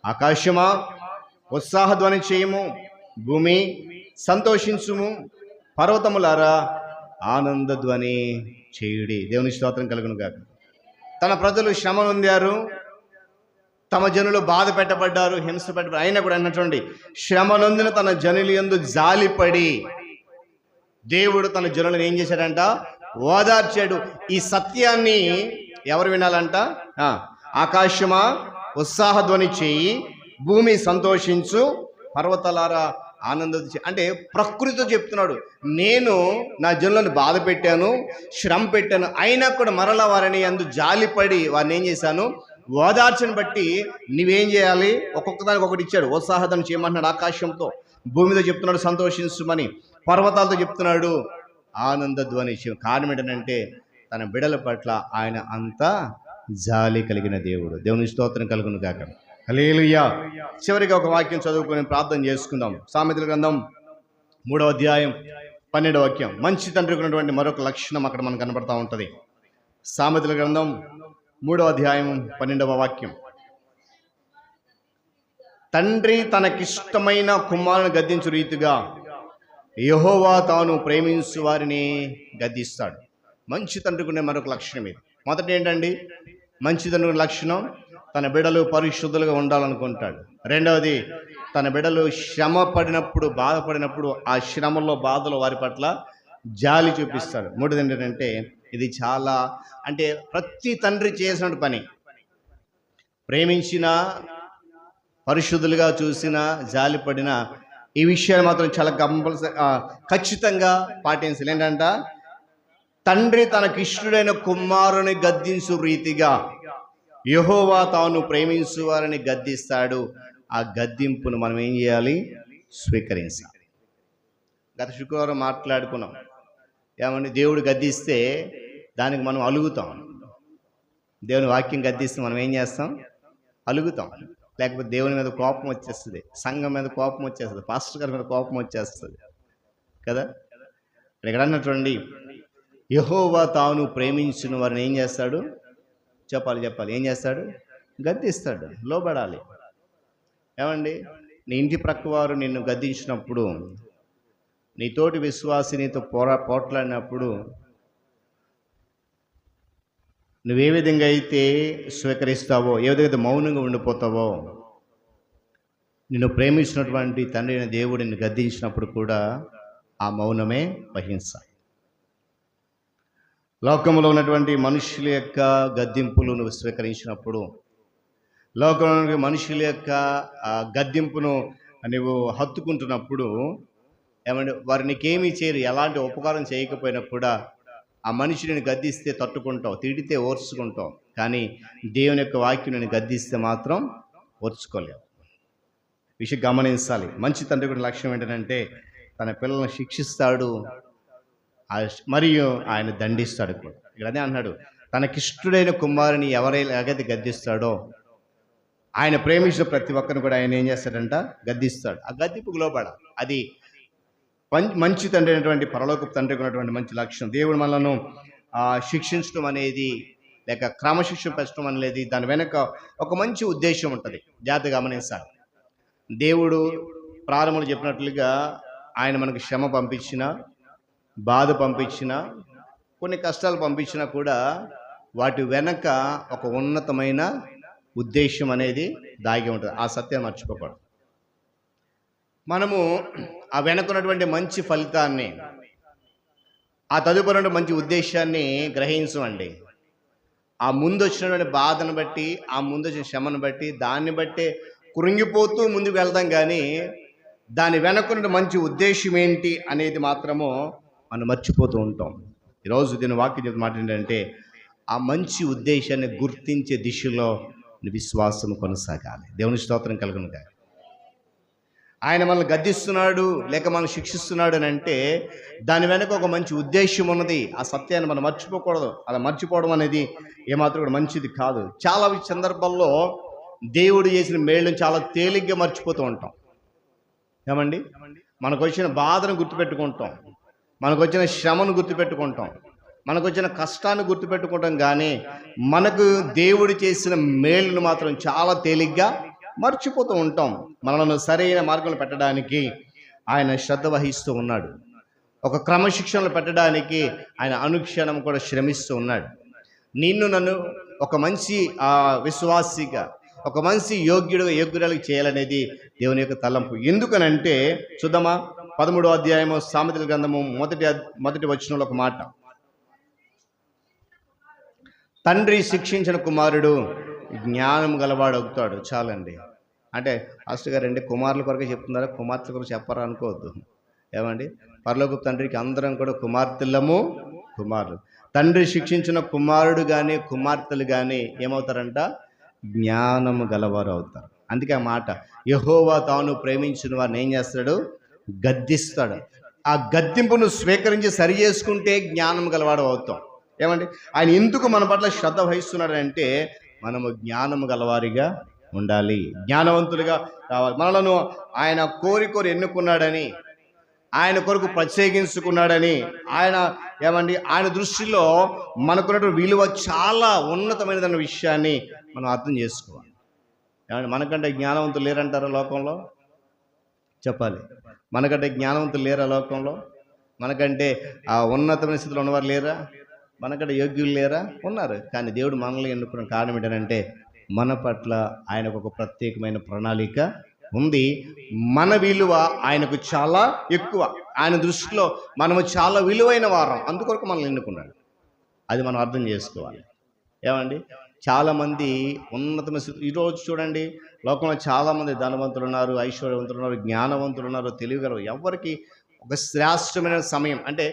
ఆకాశమా ఉత్సాహధ్వని చేయము, భూమి సంతోషించుము, పర్వతములారా ఆనందధ్వని చేయుడి. దేవుని స్తోత్రం కలుగును గాక. తన ప్రజలు శ్రమ నొందారు, తమ జనులు బాధ పెట్టబడ్డారు, హింస పెట్టబడ్డారు, అయినా కూడా అన్నటువంటి శ్రమ నొందిన తన జనుల యందు జాలిపడి దేవుడు తన జనులను ఏం చేశాడంట? ఓదార్చాడు. ఈ సత్యాన్ని ఎవరు వినాలంట? ఆకాశమా ఉత్సాహధ్వని చేయి, భూమి సంతోషించు, పర్వతాలారా ఆనందం. అంటే ప్రకృతితో చెప్తున్నాడు, నేను నా జనులను బాధ పెట్టాను, శ్రమ పెట్టాను, అయినా కూడా మరలా వారిని అందు జాలిపడి వారిని ఏం చేశాను? ఓదార్చని బట్టి నువ్వేం చేయాలి? ఒక్కొక్క దానికి ఒకటి ఇచ్చాడు. ఉత్సాహధ్వని చేయమంటున్నాడు ఆకాశంతో, భూమితో చెప్తున్నాడు సంతోషించమని, పర్వతాలతో చెప్తున్నాడు ఆనందధ్వని చేయ. కారణం ఏంటంటే తన బిడల పట్ల ఆయన అంతా జాలి కలిగిన దేవుడు. దేవుని స్తోత్రం కలుగును గాక. హల్లెలూయా. చివరిగా ఒక వాక్యం చదువుకొని ప్రార్థన చేసుకుందాం. సామెతల గ్రంథం 3వ అధ్యాయం 12వ వాక్యం. మంచి తండ్రికి ఉన్నటువంటి మరొక లక్షణం అక్కడ మనకు కనబడతా ఉంటుంది. సామెతల గ్రంథం 3వ అధ్యాయం 12వ వాక్యం. తండ్రి తనకిష్టమైన కుమారుని గద్దించు రీతిగా యెహోవా తాను ప్రేమించు వారిని గద్దిస్తాడు. మంచి తండ్రికి ఉండే మరొక లక్షణం ఇది. మొదటి ఏంటండి? మంచి తండ్రి లక్షణం, తన బిడలు పరిశుద్ధులుగా ఉండాలనుకుంటాడు. రెండవది, తన బిడలు శ్రమ పడినప్పుడు, బాధపడినప్పుడు ఆ శ్రమలో, బాధలో వారి పట్ల జాలి చూపిస్తాడు. మూడోది ఏంటంటే, ఇది చాలా అంటే ప్రతి తండ్రి చేసిన పని. ప్రేమించిన, పరిశుద్ధులుగా చూసిన, జాలి పడిన ఈ విషయాలు మాత్రం చాలా ఖచ్చితంగా పాటించాలి. ఏంటంట? తండ్రి తనకిష్టుడైన కుమారుని గద్దించు రీతిగా యెహోవా తాను ప్రేమించు వారిని గద్దిస్తాడు. ఆ గద్దింపును మనం ఏం చేయాలి? స్వీకరించాలి. గత శుక్రవారం మాట్లాడుకున్నాం ఏమని? దేవుడు గద్దిస్తే దానికి మనం అలుగుతాం. దేవుని వాక్యం గద్దిస్తే మనం ఏం చేస్తాం? అలుగుతాం. లేకపోతే దేవుని మీద కోపం వచ్చేస్తుంది, సంఘం మీద కోపం వచ్చేస్తుంది, పాస్టర్ గారి మీద కోపం వచ్చేస్తుంది కదా. ఇక్కడ అన్నటువంటి యెహోవా తాను ప్రేమించిన వారిని ఏం చేస్తాడు? చెప్పాలి. ఏం చేస్తాడు? గద్దిస్తాడు. లోబడాలి. ఏమండి, నీ ఇంటి ప్రక్క వారు నిన్ను గద్దించినప్పుడు, నీ తోటి విశ్వాసి నీతో పోట్లాడినప్పుడు నువ్వే విధంగా అయితే స్వీకరిస్తావో, ఏ విధంగా అయితే మౌనంగా ఉండిపోతావో, నిన్ను ప్రేమించినటువంటి తండ్రి అయిన దేవుడు నిన్ను గద్దించినప్పుడు కూడా ఆ మౌనమే వహించాలి. లోకంలో ఉన్నటువంటి మనుషుల యొక్క గద్దింపులు నువ్వు స్వీకరించినప్పుడు, లోకంలో ఉన్న మనుషుల యొక్క గద్దింపును నువ్వు హత్తుకుంటున్నప్పుడు, ఏమంటే వారు నీకేమీ చేయరు, ఎలాంటి ఉపకారం చేయకపోయినా కూడా ఆ మనిషిని గద్దిస్తే తట్టుకుంటావు, తిడితే ఓర్చుకుంటావు. కానీ దేవుని యొక్క వాక్యం నేను గద్దిస్తే మాత్రం ఓర్చుకోలేవు. విషయం గమనించాలి. మంచి తండ్రి కూడా లక్ష్యం ఏంటంటే తన పిల్లలను శిక్షిస్తాడు, మరియు ఆయన దండిస్తాడు కూడా. ఇక్కడ అదే అన్నాడు, తనకిష్టుడైన కుమారుని ఎవరైతే గద్దిస్తాడో, ఆయన ప్రేమించిన ప్రతి ఒక్కరిని కూడా ఆయన ఏం చేస్తాడంట? గద్దిస్తాడు. ఆ గద్దింపుకు లోబడాలి. అది మంచి తండ్రి అయినటువంటి పరలోకపు తండ్రికి ఉన్నటువంటి మంచి లక్షణం. దేవుడు మనలను శిక్షించడం అనేది, లేక క్రమశిక్షణ పెంచడం అనేది, దాని వెనక ఒక మంచి ఉద్దేశం ఉంటుంది. జాగ్రత్తగా గమనించాలి. దేవుడు ప్రారంభంలో చెప్పినట్లుగా ఆయన మనకు శ్రమ పంపించిన, బాధ పంపించిన, కొన్ని కష్టాలు పంపించినా కూడా వాటి వెనక ఒక ఉన్నతమైన ఉద్దేశం అనేది దాగి ఉంటుంది. ఆ సత్యాన్ని మర్చిపోకూడదు. మనము ఆ వెనుకున్నటువంటి మంచి ఫలితాన్ని, ఆ తదుపరి మంచి ఉద్దేశాన్ని గ్రహించమండి. ఆ ముందు వచ్చినటువంటి బాధను బట్టి, ఆ ముందు వచ్చిన శ్రమను బట్టి, దాన్ని బట్టే కృంగిపోతూ ముందుకు వెళ్తాం. కానీ దాని వెనుకున్న మంచి ఉద్దేశం ఏంటి అనేది మాత్రము మనం మర్చిపోతూ ఉంటాం. ఈరోజు దీని వాక్యం మాట ఏంటంటే, ఆ మంచి ఉద్దేశాన్ని గుర్తించే దిశలో విశ్వాసం కొనసాగాలి. దేవుని స్తోత్రం కలుగును గాక. ఆయన మనల్ని గద్దిస్తున్నాడు, లేక మనం శిక్షిస్తున్నాడు అని అంటే దాని వెనక ఒక మంచి ఉద్దేశం ఉన్నది. ఆ సత్యాన్ని మనం మర్చిపోకూడదు. అలా మర్చిపోవడం అనేది ఏమాత్రం కూడా మంచిది కాదు. చాలా సందర్భాల్లో దేవుడు చేసిన మేళ్ళను చాలా తేలిగ్గా మర్చిపోతూ ఉంటాం. ఏమండి, మనకు వచ్చిన బాధను గుర్తుపెట్టుకుంటాం, మనకు వచ్చిన శ్రమను గుర్తుపెట్టుకుంటాం, మనకు వచ్చిన కష్టాన్ని గుర్తుపెట్టుకుంటాం. కానీ మనకు దేవుడు చేసిన మేలును మాత్రం చాలా తేలిగ్గా మర్చిపోతూ ఉంటాం. మనల్ని సరైన మార్గంలో పెట్టడానికి ఆయన శ్రద్ధ వహిస్తూ ఉన్నాడు. ఒక క్రమశిక్షణలు పెట్టడానికి ఆయన అనుక్షణం కూడా శ్రమిస్తూ ఉన్నాడు. నిన్ను నన్ను ఒక మంచి విశ్వాసిగా, ఒక మనిషి యోగ్యురాలు చేయాలనేది దేవుని యొక్క తలంపు. ఎందుకనంటే చూద్దామా, 13వ అధ్యాయము సామెతల గ్రంథము మొదటి వచనంలో ఒక మాట, తండ్రి శిక్షించిన కుమారుడు జ్ఞానం గలవాడు అవుతాడు. చాలండి. అంటే పాస్టర్ గారు అండి కుమారుల కొరకు చెప్తున్నారా, కుమార్తెల కొరకు చెప్పరా అనుకోవద్దు. ఏమండి, పరలోకపు తండ్రికి అందరం కూడా కుమార్తెలము కుమారులు. తండ్రి శిక్షించిన కుమారుడు కానీ కుమార్తెలు కానీ ఏమవుతారంట, జ్ఞానము గలవారు అవుతారు. అందుకే ఆ మాట, యెహోవా తాను ప్రేమించిన వారిని ఏం చేస్తాడు, గద్దిస్తాడు. ఆ గద్దింపును స్వీకరించి సరి చేసుకుంటే జ్ఞానం గలవాడు అవుతాం. ఏమండి, ఆయన ఎందుకు మన పట్ల శ్రద్ధ వహిస్తున్నాడు అంటే మనము జ్ఞానము గలవారిగా ఉండాలి, జ్ఞానవంతులుగా కావాలి. మనలను ఆయన కోరి ఎన్నుకున్నాడని, ఆయన కొరకు ప్రత్యేకించుకున్నాడని, ఆయన దృష్టిలో మనకున్నటువంటి విలువ చాలా ఉన్నతమైనదన్న విషయాన్ని మనం అర్థం చేసుకోవాలి. ఏమంటే మనకంటే జ్ఞానవంతులు లేరంటారా లోకంలో? చెప్పాలి, మనకంటే జ్ఞానవంతులు లేరా లోకంలో? మనకంటే ఆ ఉన్నతమైన స్థితిలో ఉన్నవారు లేరా? మనకంటే యోగ్యులు లేరా? ఉన్నారు. కానీ దేవుడు మనల్ని ఎన్నుకున్న కారణం ఏంటంటే మన పట్ల ఆయనకు ఒక ప్రత్యేకమైన ప్రణాళిక ఉంది. మన విలువ ఆయనకు చాలా ఎక్కువ. ఆయన దృష్టిలో మనము చాలా విలువైన వారం, అందుకొరకు మనల్ని ఎన్నుకున్నాడు. అది మనం అర్థం చేసుకోవాలి. ఏమండి, చాలామంది ఉన్నతమైన ఈరోజు చూడండి, లోకంలో చాలామంది ధనవంతులు ఉన్నారు, ఐశ్వర్యవంతులు ఉన్నారు, జ్ఞానవంతులు ఉన్నారు, తెలివిగలరు. ఎవరికి ఒక శ్రేష్టమైన సమయం అంటే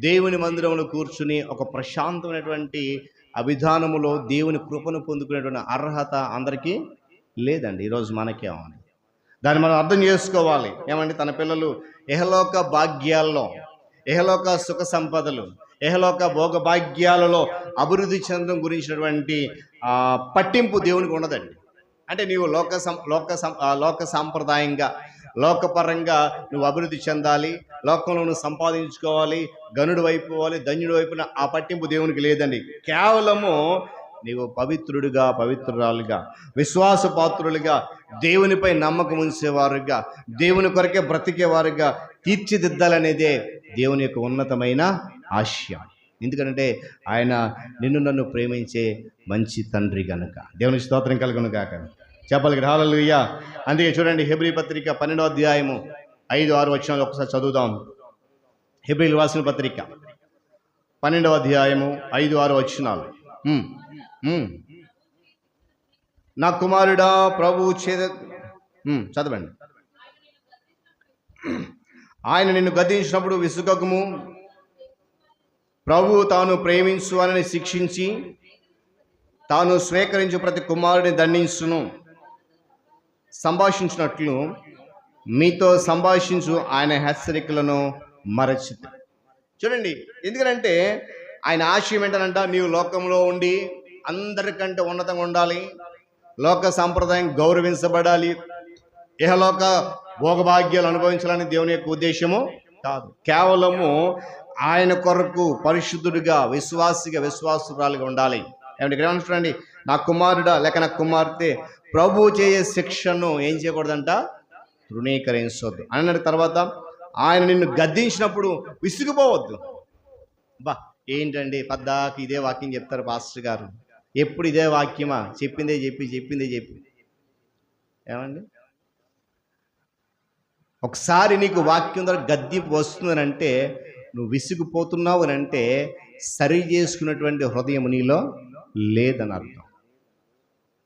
దేవుని మందిరంలో కూర్చుని ఒక ప్రశాంతమైనటువంటి అభిధానములో దేవుని కృపను పొందుకునేటువంటి అర్హత అందరికీ లేదండి. ఈరోజు మనకేమని దాన్ని మనం అర్థం చేసుకోవాలి. ఏమండి, తన పిల్లలు ఇహలోక భాగ్యాల్లో, ఇహలోక సుఖ సంపదలు, ఇహలోక భోగభాగ్యాలలో అభివృద్ధి చెందడం గురించినటువంటి పట్టింపు దేవునికి ఉండదండి. అంటే నీవు లోక సాంప్రదాయంగా లోకపరంగా నువ్వు అభివృద్ధి చెందాలి, లోకంలో నువ్వు సంపాదించుకోవాలి, గనుడు అయిపోవాలి, ధన్యుడు అయిపోయిన ఆ పట్టింపు దేవునికి లేదండి. కేవలము నీవు పవిత్రుడిగా, పవిత్రురాలుగా, విశ్వాసపాత్రులుగా, దేవునిపై నమ్మకం ఉంచేవారుగా, దేవుని కొరకే బ్రతికేవారుగా తీర్చిదిద్దాలనేదే దేవుని యొక్క ఉన్నతమైన ఆశయం. ఎందుకంటే ఆయన నిన్ను నన్ను ప్రేమించే మంచి తండ్రి గనుక. దేవుని స్తోత్రం కలుగును గాక. చెప్పాలి హల్లెలూయా. అందుకే చూడండి, హెబ్రీ పత్రిక 12వ అధ్యాయము 5-6 వచనాలు ఒకసారి చదువుదాం. హెబ్రీలు రాసిన పత్రిక 12వ అధ్యాయము 5-6 వచనాలు. నా కుమారుడా ప్రభువు చదవండి. ఆయన నిన్ను గద్దించినప్పుడు విసుగకుము, ప్రభువు తాను ప్రేమించు అని శిక్షించి తాను స్వీకరించు ప్రతి కుమారుడిని దండించును. సంభాషించినట్లు మీతో సంభాషించు ఆయన హెచ్చరికలను మరచితే. చూడండి, ఎందుకంటే ఆయన ఆశయం ఏంటనంట, నీవు లోకంలో ఉండి అందరికంటే ఉన్నతంగా ఉండాలి, లోక సాంప్రదాయం గౌరవించబడాలి, ఇహలోక భోగభాగ్యాలు అనుభవించాలని దేవుని యొక్క ఉద్దేశము కాదు. కేవలము ఆయన కొరకు పరిశుద్ధుడిగా, విశ్వాసురాలుగా ఉండాలి. ఏమంటే ఇక్కడ ఏమంటున్నాండి, నా కుమారుడా లేక నా కుమార్తె ప్రభు చేయే శిక్షను ఏం చేయకూడదంట, తృణీకరించవద్దు అన్నాడు. తర్వాత ఆయన నిన్ను గద్దించినప్పుడు విసిగిపోవద్దు. ఏంటండి పద్దాక ఇదే వాక్యం చెప్తారు పాస్టర్ గారు, ఎప్పుడు ఇదే వాక్యమా, చెప్పిందే చెప్పి ఏమండి, ఒకసారి నీకు వాక్యం ద్వారా గద్దింపు వస్తుందనంటే నువ్వు విసిగిపోతున్నావు అని అంటే సరి చేసుకున్నటువంటి హృదయం నీలో లేదని అర్థం.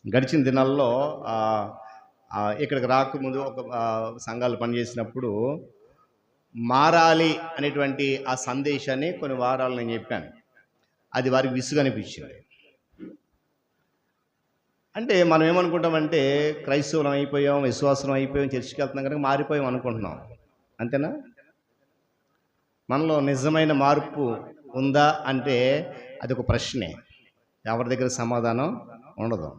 గడిచిన దినాల్లో ఇక్కడికి రాకముందు ఒక సంఘాలు పనిచేసినప్పుడు మారాలి అనేటువంటి ఆ సందేశాన్ని కొన్ని వారాలు నేను చెప్పాను. అది వారికి విసుగు అనిపించింది. అంటే మనం ఏమనుకుంటామంటే క్రైస్తవులం అయిపోయాం, విశ్వాసం అయిపోయాం, చర్చికి వెళ్తున్నాం కనుక మారిపోయాం అనుకుంటున్నాం. అంతేనా? మనలో నిజమైన మార్పు ఉందా అంటే అది ఒక ప్రశ్నే, ఎవరి దగ్గర సమాధానం ఉండదు.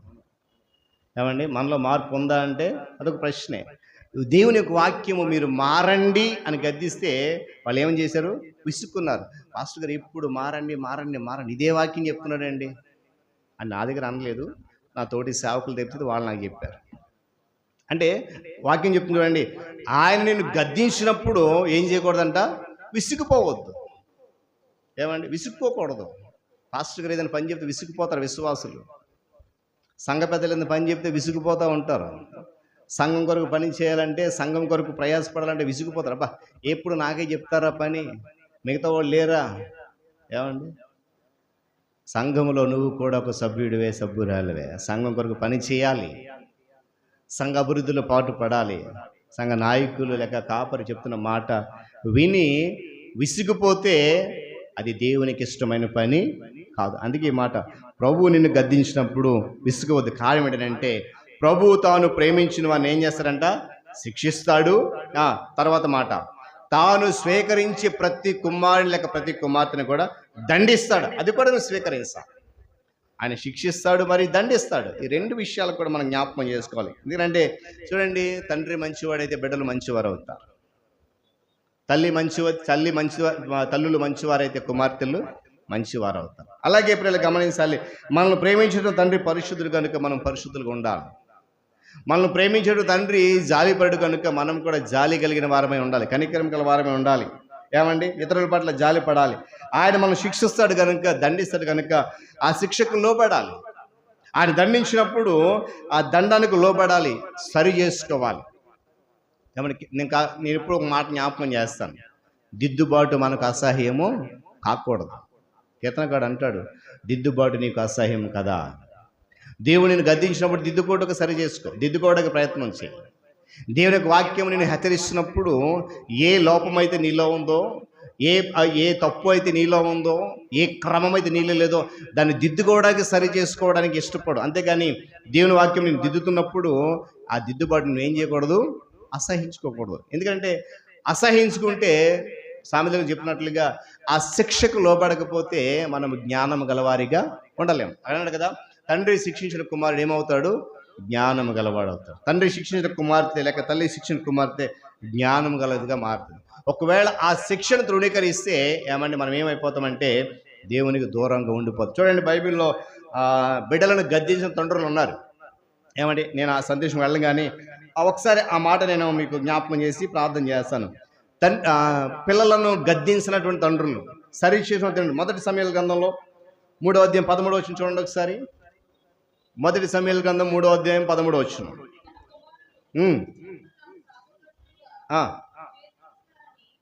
ఏమండి, మనలో మార్పు ఉందా అంటే అదొక ప్రశ్నే. దేవుని యొక్క వాక్యము మీరు మారండి అని గద్దిస్తే వాళ్ళు ఏమని చేశారు, విసుక్కున్నారు. పాస్టర్ గారు ఎప్పుడు మారండి ఇదే వాక్యం చెప్తున్నాడండి అని నా దగ్గర అనలేదు, నా తోటి సేవకులు తెప్పితే వాళ్ళు నాకు చెప్పారు. అంటే వాక్యం చెప్తుంది చూడండి, ఆయన నిన్ను గద్దించినప్పుడు ఏం చేయకూడదంట, విసిగిపోవద్దు. ఏమండి, విసుక్కుపోకూడదు. పాస్టర్ గారు ఏదైనా పని చెప్తే విసిగిపోతారు విశ్వాసులు. సంఘ పెద్దలు పని చెప్తే విసిగిపోతూ ఉంటారు. సంఘం కొరకు పని చేయాలంటే, సంఘం కొరకు ప్రయాసపడాలంటే విసిగిపోతారు. అబ్బా ఎప్పుడు నాకే చెప్తారా పని, మిగతా వాళ్ళు లేరా? ఏమండి, సంఘంలో నువ్వు కూడా ఒక సభ్యుడివే, సభ్యురాలివే. సంఘం కొరకు పని చేయాలి, సంఘ అభివృద్ధిలో పాటు పడాలి. సంఘ నాయకులు లేక కాపరి చెప్తున్న మాట విని విసిగిపోతే అది దేవునికి ఇష్టమైన పని కాదు. అందుకే ఈ మాట, ప్రభువు నిన్ను గద్దించినప్పుడు విసుగవద్దు. కారణం ఏంటంటే ప్రభువు తాను ప్రేమించిన వాడిని ఏం చేస్తాడంట? శిక్షిస్తాడు. తర్వాత మాట, తాను స్వీకరించే ప్రతి కుమారుని లేక ప్రతి కుమార్తెను కూడా దండిస్తాడు. అది కూడా నువ్వు స్వీకరిస్తావు. ఆయన శిక్షిస్తాడు, మరి దండిస్తాడు. ఈ రెండు విషయాలు కూడా మనం జ్ఞాపకం చేసుకోవాలి. ఎందుకంటే చూడండి, తండ్రి మంచివాడైతే బిడ్డలు మంచివారు అవుతారు. తల్లులు మంచివారైతే కుమార్తెలు మంచివారు అవుతారు. అలాగే ఇప్పుడు గమనించాలి, మనల్ని ప్రేమించడం తండ్రి పరిశుద్ధుడు కనుక మనం పరిశుద్ధులుగా ఉండాలి. మనల్ని ప్రేమించడం తండ్రి జాలిపడు కనుక మనం కూడా జాలి కలిగిన వారమై ఉండాలి, కనికరం గల వారమై ఉండాలి. ఏమండి, ఇతరుల పట్ల జాలి పడాలి. ఆయన మనం శిక్షిస్తాడు కనుక, దండిస్తాడు కనుక ఆ శిక్షకు లోబడాలి. ఆయన దండించినప్పుడు ఆ దండానికి లోబడాలి, సరి చేసుకోవాలి. ఏమంటే నేను ఎప్పుడు ఒక మాట జ్ఞాపకం చేస్తాను, దిద్దుబాటు మనకు అసహ్యము కాకూడదు. కీర్తనకాడు అంటాడు, దిద్దుబాటు నీకు అసహ్యం కదా. దేవుడిని గద్దించినప్పుడు దిద్దుకోవడానికి సరి చేసుకో, దిద్దుకోవడానికి ప్రయత్నం చేయి. దేవుని యొక్క వాక్యం నేను హెచ్చరిస్తున్నప్పుడు ఏ లోపమైతే నీలో ఉందో, ఏ తప్పు అయితే నీలో ఉందో, ఏ క్రమం అయితే నీలో లేదో దాన్ని దిద్దుకోవడానికి సరి చేసుకోవడానికి ఇష్టపడు. అంతేగాని దేవుని వాక్యం నేను దిద్దుతున్నప్పుడు ఆ దిద్దుబాటు నువ్వు ఏం చేయకూడదు? అసహించుకోకూడదు. ఎందుకంటే అసహించుకుంటే సామెతలు చెప్పినట్లుగా ఆ శిక్షకు లోబడకపోతే మనం జ్ఞానం గలవారిగా ఉండలేము. అన్నాడు కదా, తండ్రి శిక్షించిన కుమారుడు ఏమవుతాడు? జ్ఞానం గలవాడు అవుతాడు. తండ్రి శిక్షించిన కుమార్తె లేక తల్లి శిక్షించిన కుమార్తె జ్ఞానం గలదిగా మారుతుంది. ఒకవేళ ఆ శిక్షను తృణీకరిస్తే ఏమంటే మనం ఏమైపోతామంటే దేవునికి దూరంగా ఉండిపోతాం. చూడండి, బైబిల్లో బిడ్డలను గద్దించిన తండ్రులు ఉన్నారు. ఏమంటే నేను ఆ సందేశం వెళ్ళగానే ఒకసారి ఆ మాట నేను మీకు జ్ఞాపకం చేసి ప్రార్థన చేస్తాను. పిల్లలను గద్దించినటువంటి తండ్రులు, సరి చేసినటువంటి తండ్రులు. మొదటి సమూయేలు గ్రంథంలో 3వ అధ్యాయం 13వ వచనం చూడండి ఒకసారి. మొదటి సమూయేలు గ్రంథం 3వ అధ్యాయం 13వ వచనం.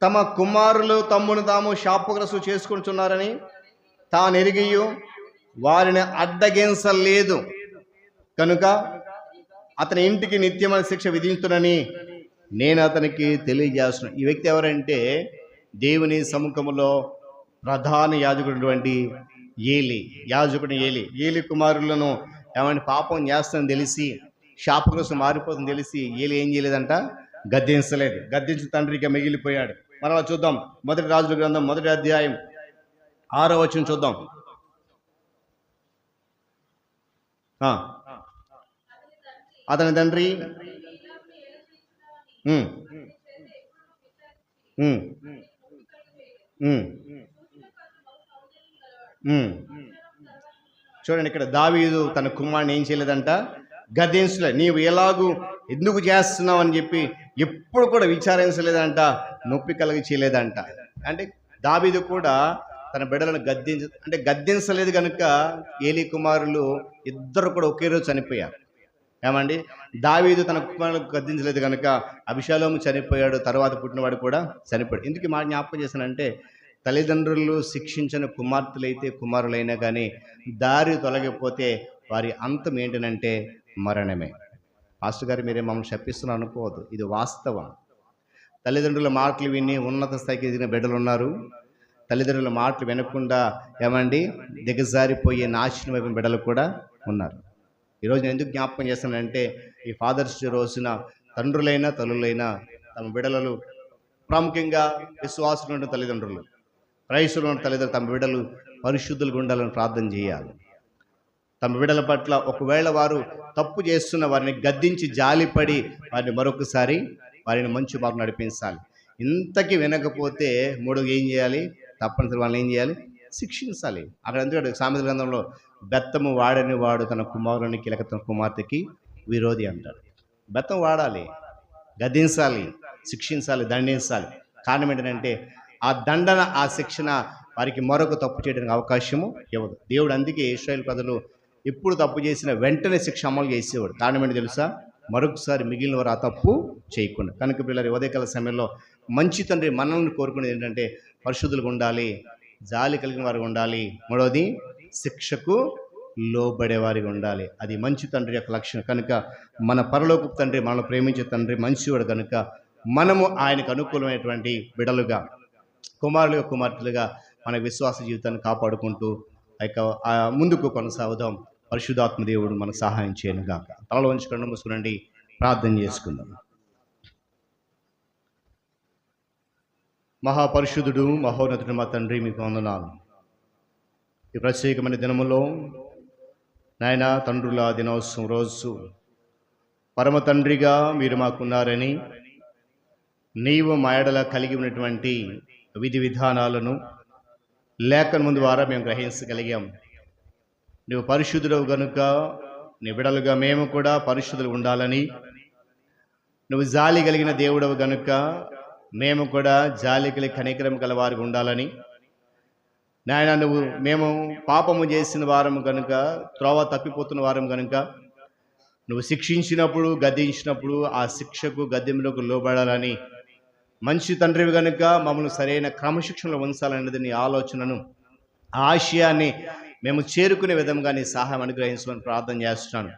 తమ కుమారులు తమ్మును తాము శాపగ్రస్తు చేసుకుంటున్నారని తాను ఎరిగియు వారిని అడ్డగించలేదు కనుక అతని ఇంటికి నిత్యమైన శిక్ష విధించునని నేను అతనికి తెలియజేస్తున్నాను. ఈ వ్యక్తి ఎవరంటే దేవుని సముఖములో ప్రధాన యాజకుడు ఏలి కుమారులను ఏమంటే పాపం చేస్తుందని తెలిసి, శాపగ్రస్తు మారిపోతుందని తెలిసి ఏలి ఏం చేయలేదంట? గద్దించలేదు. గద్దించిన తండ్రిగా మిగిలిపోయాడు. మరలా చూద్దాం, మొదటి రాజుల గ్రంథం 1వ అధ్యాయం 6వ వచనం చూద్దాం. అతని తండ్రి చూడండి, ఇక్కడ దావీదు తన కుమారుని ఏం చేయలేదంట? గద్దించలే. నీవు ఎలాగూ ఎందుకు చేస్తున్నావు అని చెప్పి ఎప్పుడు కూడా విచారించలేదంట, నొప్పి కలిగి చేయలేదంట. అంటే దావీదు కూడా తన బిడ్డలను గద్దించలేదు కనుక ఏలీ కుమారులు ఇద్దరు కూడా ఒకే రోజు చనిపోయారు. ఏమండి, దావీదు తన కుమారులకు గద్దించలేదు కనుక అబిషాలోము చనిపోయాడు, తర్వాత పుట్టినవాడు కూడా చనిపోయాడు. ఎందుకు మాట జ్ఞాపకం చేశానంటే, తల్లిదండ్రులు శిక్షించిన కుమార్తెలైతే కుమారులైనా కానీ దారి తొలగిపోతే వారి అంతం ఏంటనంటే మరణమే. పాస్టర్ గారు మీరే మమ్మల్ని శపిస్తున్నారు అనుకోవద్దు, ఇది వాస్తవం. తల్లిదండ్రుల మాటలు విని ఉన్నత స్థాయికి ఎదిగిన బిడ్డలు ఉన్నారు. తల్లిదండ్రుల మాటలు వినకుండా ఏమండి దిగజారిపోయే నాశనం అయిపోయిన బిడ్డలు కూడా ఉన్నారు. ఈరోజు నేను ఎందుకు జ్ఞాపకం చేస్తానంటే, ఈ ఫాదర్స్ డే రోజున తండ్రులైనా తల్లులైనా తమ బిడ్డలు, ప్రాముఖ్యంగా విశ్వాసులు ఉన్న తల్లిదండ్రులు, క్రైస్తవులు ఉన్న తల్లిదండ్రులు తమ బిడ్డలు పరిశుద్ధులుగా ఉండాలని ప్రార్థన చేయాలి. తమ బిడ్డల పట్ల ఒకవేళ వారు తప్పు చేస్తున్న వారిని గద్దించి జాలిపడి వారిని మరొకసారి వారిని మంచి మార్గం నడిపించాలి. ఇంతకీ వినకపోతే మూడో ఏం చేయాలి? తప్పనిసరి వాళ్ళని ఏం చేయాలి? శిక్షించాలి. అక్కడ ఎందుకంటే సామెతల గ్రంథంలో బెత్తము వాడని వాడు తన కుమారునికి లేక తన కుమార్తెకి విరోధి అంటాడు. బెత్తం వాడాలి, గద్దించాలి, శిక్షించాలి, దండించాలి. కారణం ఏంటంటే ఆ దండన, ఆ శిక్షణ వారికి మరొక తప్పు చేయడానికి అవకాశము ఇవ్వదు. దేవుడు అందుకే ఇశ్రాయేలు ప్రజలు ఎప్పుడు తప్పు చేసిన వెంటనే శిక్ష అమలు చేసేవాడు. కారణం ఏంటి తెలుసా? మరొకసారి మిగిలిన వారు ఆ తప్పు చేయకుండా. కనుక పిల్లలు ఉదయకాల సమయంలో మంచి తండ్రి మనల్ని కోరుకునేది ఏంటంటే పరిశుద్ధులుగా ఉండాలి, జాలి కలిగిన వారు ఉండాలి, మూడవది శిక్షకు లోబడేవారిగా ఉండాలి. అది మంచి తండ్రి యొక్క లక్షణం. కనుక మన పరలోకపు తండ్రి మనల్ని ప్రేమించే తండ్రి మంచివాడు. కనుక మనము ఆయనకు అనుకూలమైనటువంటి బిడలుగా, కుమారులుగా, కుమార్తెలుగా మన విశ్వాస జీవితాన్ని కాపాడుకుంటూ ముందుకు కొనసాగుదాం. పరిశుద్ధాత్మ దేవుడు మనకు సహాయం చేయను గాక. తలలో ఉంచుకొని మూసుకునండి, ప్రార్థన చేసుకుందాం. మహాపరిశుద్ధుడు, మహోన్నతుడు మా తండ్రి, మీకు వందనాలు. ఈ ప్రత్యేకమైన దినములో నాయన తండ్రుల దినోత్సవం రోజు పరమ తండ్రిగా మీరు మాకున్నారని, నీవు మా ఎడల కలిగి ఉన్నటువంటి విధి విధానాలను లేఖనము ద్వారా మేము గ్రహించగలిగాం. నువ్వు పరిశుద్ధుడవు గనుక నీ బిడలుగా మేము కూడా పరిశుద్ధులు ఉండాలని, నువ్వు జాలి కలిగిన దేవుడవు గనుక మేము కూడా జాలి కలిగి కనికరం గల వారికి ఉండాలని, నాయన మేము పాపము చేసిన వారం కనుక, త్రోవ తప్పిపోతున్న వారం కనుక నువ్వు శిక్షించినప్పుడు, గద్దించినప్పుడు ఆ శిక్షకు గద్దెంలోకి లోబడాలని, మంచి తండ్రివి కనుక మమ్మల్ని సరైన క్రమశిక్షణలో ఉంచాలనేది నీ ఆలోచనను, ఆశయాన్ని మేము చేరుకునే విధంగా నీ సహాయం అనుగ్రహించమని ప్రార్థన చేస్తున్నాను.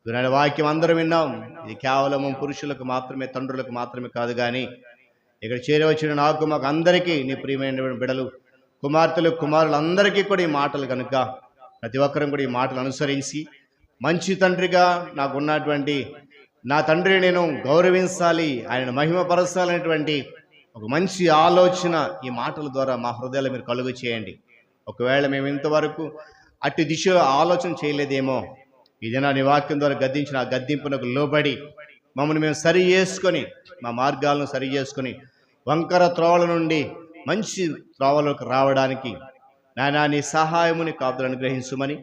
ఈనాడు వాక్యం అందరం విన్నాం. ఇది కేవలం పురుషులకు మాత్రమే, తండ్రులకు మాత్రమే కాదు, కానీ ఇక్కడ చేరవచ్చిన నాకు, మాకు అందరికీ నీ ప్రియమైన బిడలు, కుమార్తెలు, కుమారులందరికీ కూడా ఈ మాటలు కనుక ప్రతి ఒక్కరం కూడా ఈ మాటలు అనుసరించి మంచి తండ్రిగా నాకు ఉన్నటువంటి నా తండ్రిని నేను గౌరవించాలి, ఆయనను మహిమపరచాలనేటువంటి ఒక మంచి ఆలోచన ఈ మాటల ద్వారా మా హృదయాలు మీరు కలుగు చేయండి. ఒకవేళ మేము ఇంతవరకు అట్టి దిశలో ఆలోచన చేయలేదేమో, ఇదేనా నీ వాక్యం ద్వారా గద్దించిన ఆ గద్దింపునకు లోబడి మమ్మల్ని మేము సరి చేసుకొని, మా మార్గాలను సరి చేసుకొని వంకర త్రోవల నుండి మంచి త్రోవలోకి రావడానికి నాయన నీ సహాయముని కాపుదలు అనుగ్రహించుమని,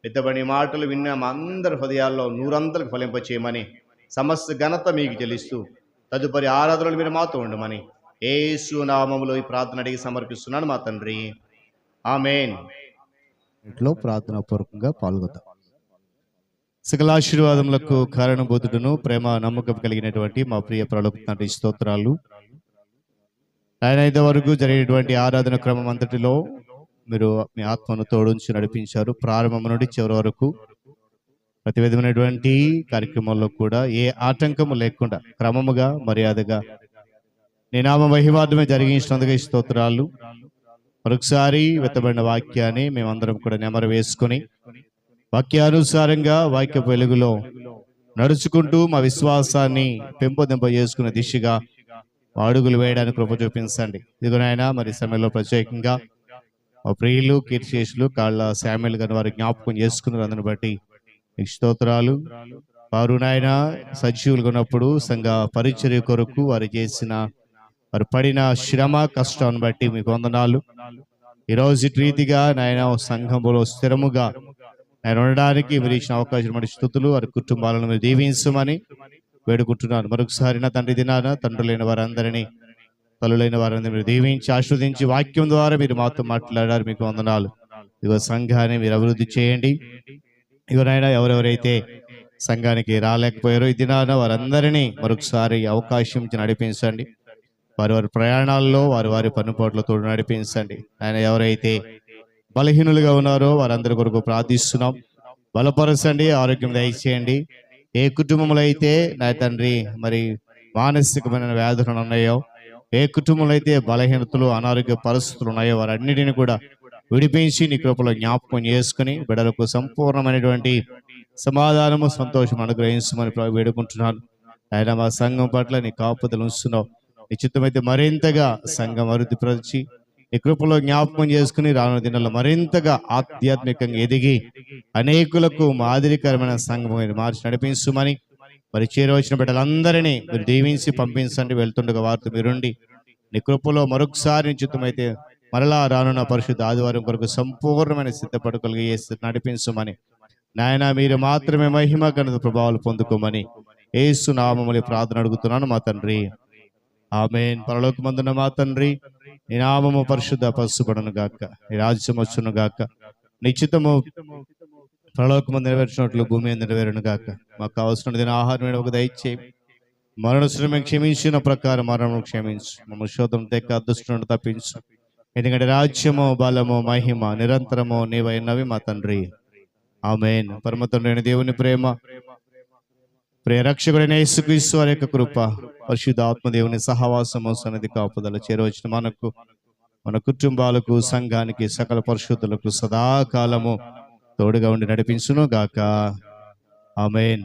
పెద్దబడి మాటలు విన్న మా అందరి హృదయాల్లో నూరంతలకు ఫలింపచేయమని, సమస్త ఘనత మీకు చెల్లిస్తూ తదుపరి ఆరాధనలు మీరు మాతో ఉండమని యేసు నామములో ఈ ప్రార్థన అడిగి సమర్పిస్తున్నాను మా తండ్రి, ఆమేన్. ఇంట్లో ప్రార్థనాపూర్వకంగా పాల్గొందాం. సకల ఆశీర్వాదములకు కారణభూతుడును ప్రేమ నమ్మకం కలిగినటువంటి మా ప్రియ పరలోకపు తండ్రి, స్తోత్రాలు. ఆయన ఇంతవరకు జరిగినటువంటి ఆరాధన క్రమం అంతటిలో మీరు మీ ఆత్మను తోడుంచి నడిపించారు. ప్రారంభం నుండి చివరి వరకు ప్రతి విధమైనటువంటి కార్యక్రమాల్లో కూడా ఏ ఆటంకము లేకుండా క్రమముగా, మర్యాదగా నీ నామ మహిమార్థమే జరిగించినందుకు ఈ స్తోత్రాలు. మరొకసారి వెత్తబడిన వాక్యాన్ని మేమందరం కూడా నెమరు వేసుకొని వాక్యానుసారంగా వాక్య వెలుగులో నడుచుకుంటూ మా విశ్వాసాన్ని పెంపొందింపజేసుకునే దిశగా అడుగులు వేయడానికి కృప చూపించండి. ఇదిగో నాయన, మరి సమయంలో ప్రత్యేకంగా మా ప్రియులు, కీర్తిశేషులు కాళ్ళ శామ్యుల్ గారిని వారు జ్ఞాపకం చేసుకున్నారు. అందుని బట్టి నీకు స్తోత్రాలు. వారు నాయన సజీవులుగా ఉన్నప్పుడు సంఘ పరిచర్య కొరకు వారు చేసిన, వారు పడిన శ్రమ, కష్టాన్ని బట్టి మీకు వందనాలు. ఈరోజు ఇటు రీతిగా నాయన సంఘంలో స్థిరముగా ఆయన ఉండడానికి మీరు ఇచ్చిన అవకాశం బట్టి స్తుతులు. వారి కుటుంబాలను మీరు దీవించమని వేడుకుంటున్నాను. మరొకసారి నా తండ్రి దినాన తండ్రులైన వారందరినీ, తల్లులైన వారందరినీ మీరు దీవించి ఆస్వాదించి వాక్యం ద్వారా మీరు మాతో మాట్లాడారు, మీకు వందనాలు. ఇదిగో సంఘాన్ని మీరు అభివృద్ధి చేయండి. ఎవరైనా ఎవరెవరైతే సంఘానికి రాలేకపోయారో ఈ దినాన వారందరినీ మరొకసారి అవకాశం ఇచ్చి నడిపించండి. వారి వారి ప్రయాణాల్లో వారి వారి పన్నుపాట్లతో నడిపించండి. ఆయన ఎవరైతే బలహీనులుగా ఉన్నారో వారందరి కొరకు ప్రార్థిస్తున్నాం. బలపరచండి, ఆరోగ్యం దయచేయండి. ఏ కుటుంబంలో అయితే నా తండ్రి మరి మానసికమైన వ్యాధులు ఉన్నాయో, ఏ కుటుంబంలో అయితే బలహీనతలు, అనారోగ్య పరిస్థితులు ఉన్నాయో వారన్నిటిని కూడా విడిపించి నీ కృపలో జ్ఞాపకం చేసుకుని బిడ్డలకు సంపూర్ణమైనటువంటి సమాధానము, సంతోషం అనుగ్రహించమని వేడుకుంటున్నాను. ఆయన మా సంఘం పట్ల నీ కాపుదలు ఉంచుతున్నావు. నీ చిత్తమైతే మరింతగా సంఘం అభివృద్ధిపరిచి నీ కృపలో జ్ఞాపకం చేసుకుని రానున్న దినాల్లో మరింతగా ఆధ్యాత్మికంగా ఎదిగి అనేకులకు మాదిరికరమైన సంఘం మీరు మార్చి నడిపించుమని, మరి చేరవచ్చిన బిడ్డలందరినీ మీరు దీవించి పంపించండి. వెళ్తుండగా వారితో మీరుండి నీ కృపలో మరొకసారి నీ చిత్తమైతే మరలా రానున్న పరిశుద్ధ ఆదివారం కొరకు సంపూర్ణమైన సిద్ధపడుకలుగా నడిపించమని, నాయన మీరు మాత్రమే మహిమ ఘనత ప్రభావాలు పొందుకోమని యేసు నామములో ప్రార్థన అడుగుతున్నాను మా తండ్రి, ఆమేన్. పరలోకమందున్న మా తండ్రి, నీ నామము పరిశుద్ధ పరచబడును గాక, నీ రాజ్యం వచ్చును గాక, నీ చిత్తము పరలోకమందు నెరవేర్చినట్లు భూమి మీద నెరవేరును గాక. మాకు కావాల్సిన దిన ఆహారం ఒక దయచేయి. మరణ శ్రమ క్షమించిన ప్రకారం మరణం క్షమించు. మమ్మల్ని శోధం తెక్క అదృష్టం తప్పించు. ఎందుకంటే రాజ్యము, బలము, మహిమ నిరంతరము నీవైనవి మా తండ్రి. ఆమేన్. పరమ తండ్రి అయిన దేవుని ప్రేమ, ప్రియ రక్షకుడైన యేసుక్రీస్తు వారి యొక్క కృప, పరిశుద్ధ ఆత్మదేవుని సహవాసము, సన్నిధి కాపుదల చేరవచ్చిన మనకు, మన కుటుంబాలకు, సంఘానికి, సకల పరిశుద్ధులకు సదాకాలము తోడుగా ఉండి నడిపించును గాక. ఆమేన్.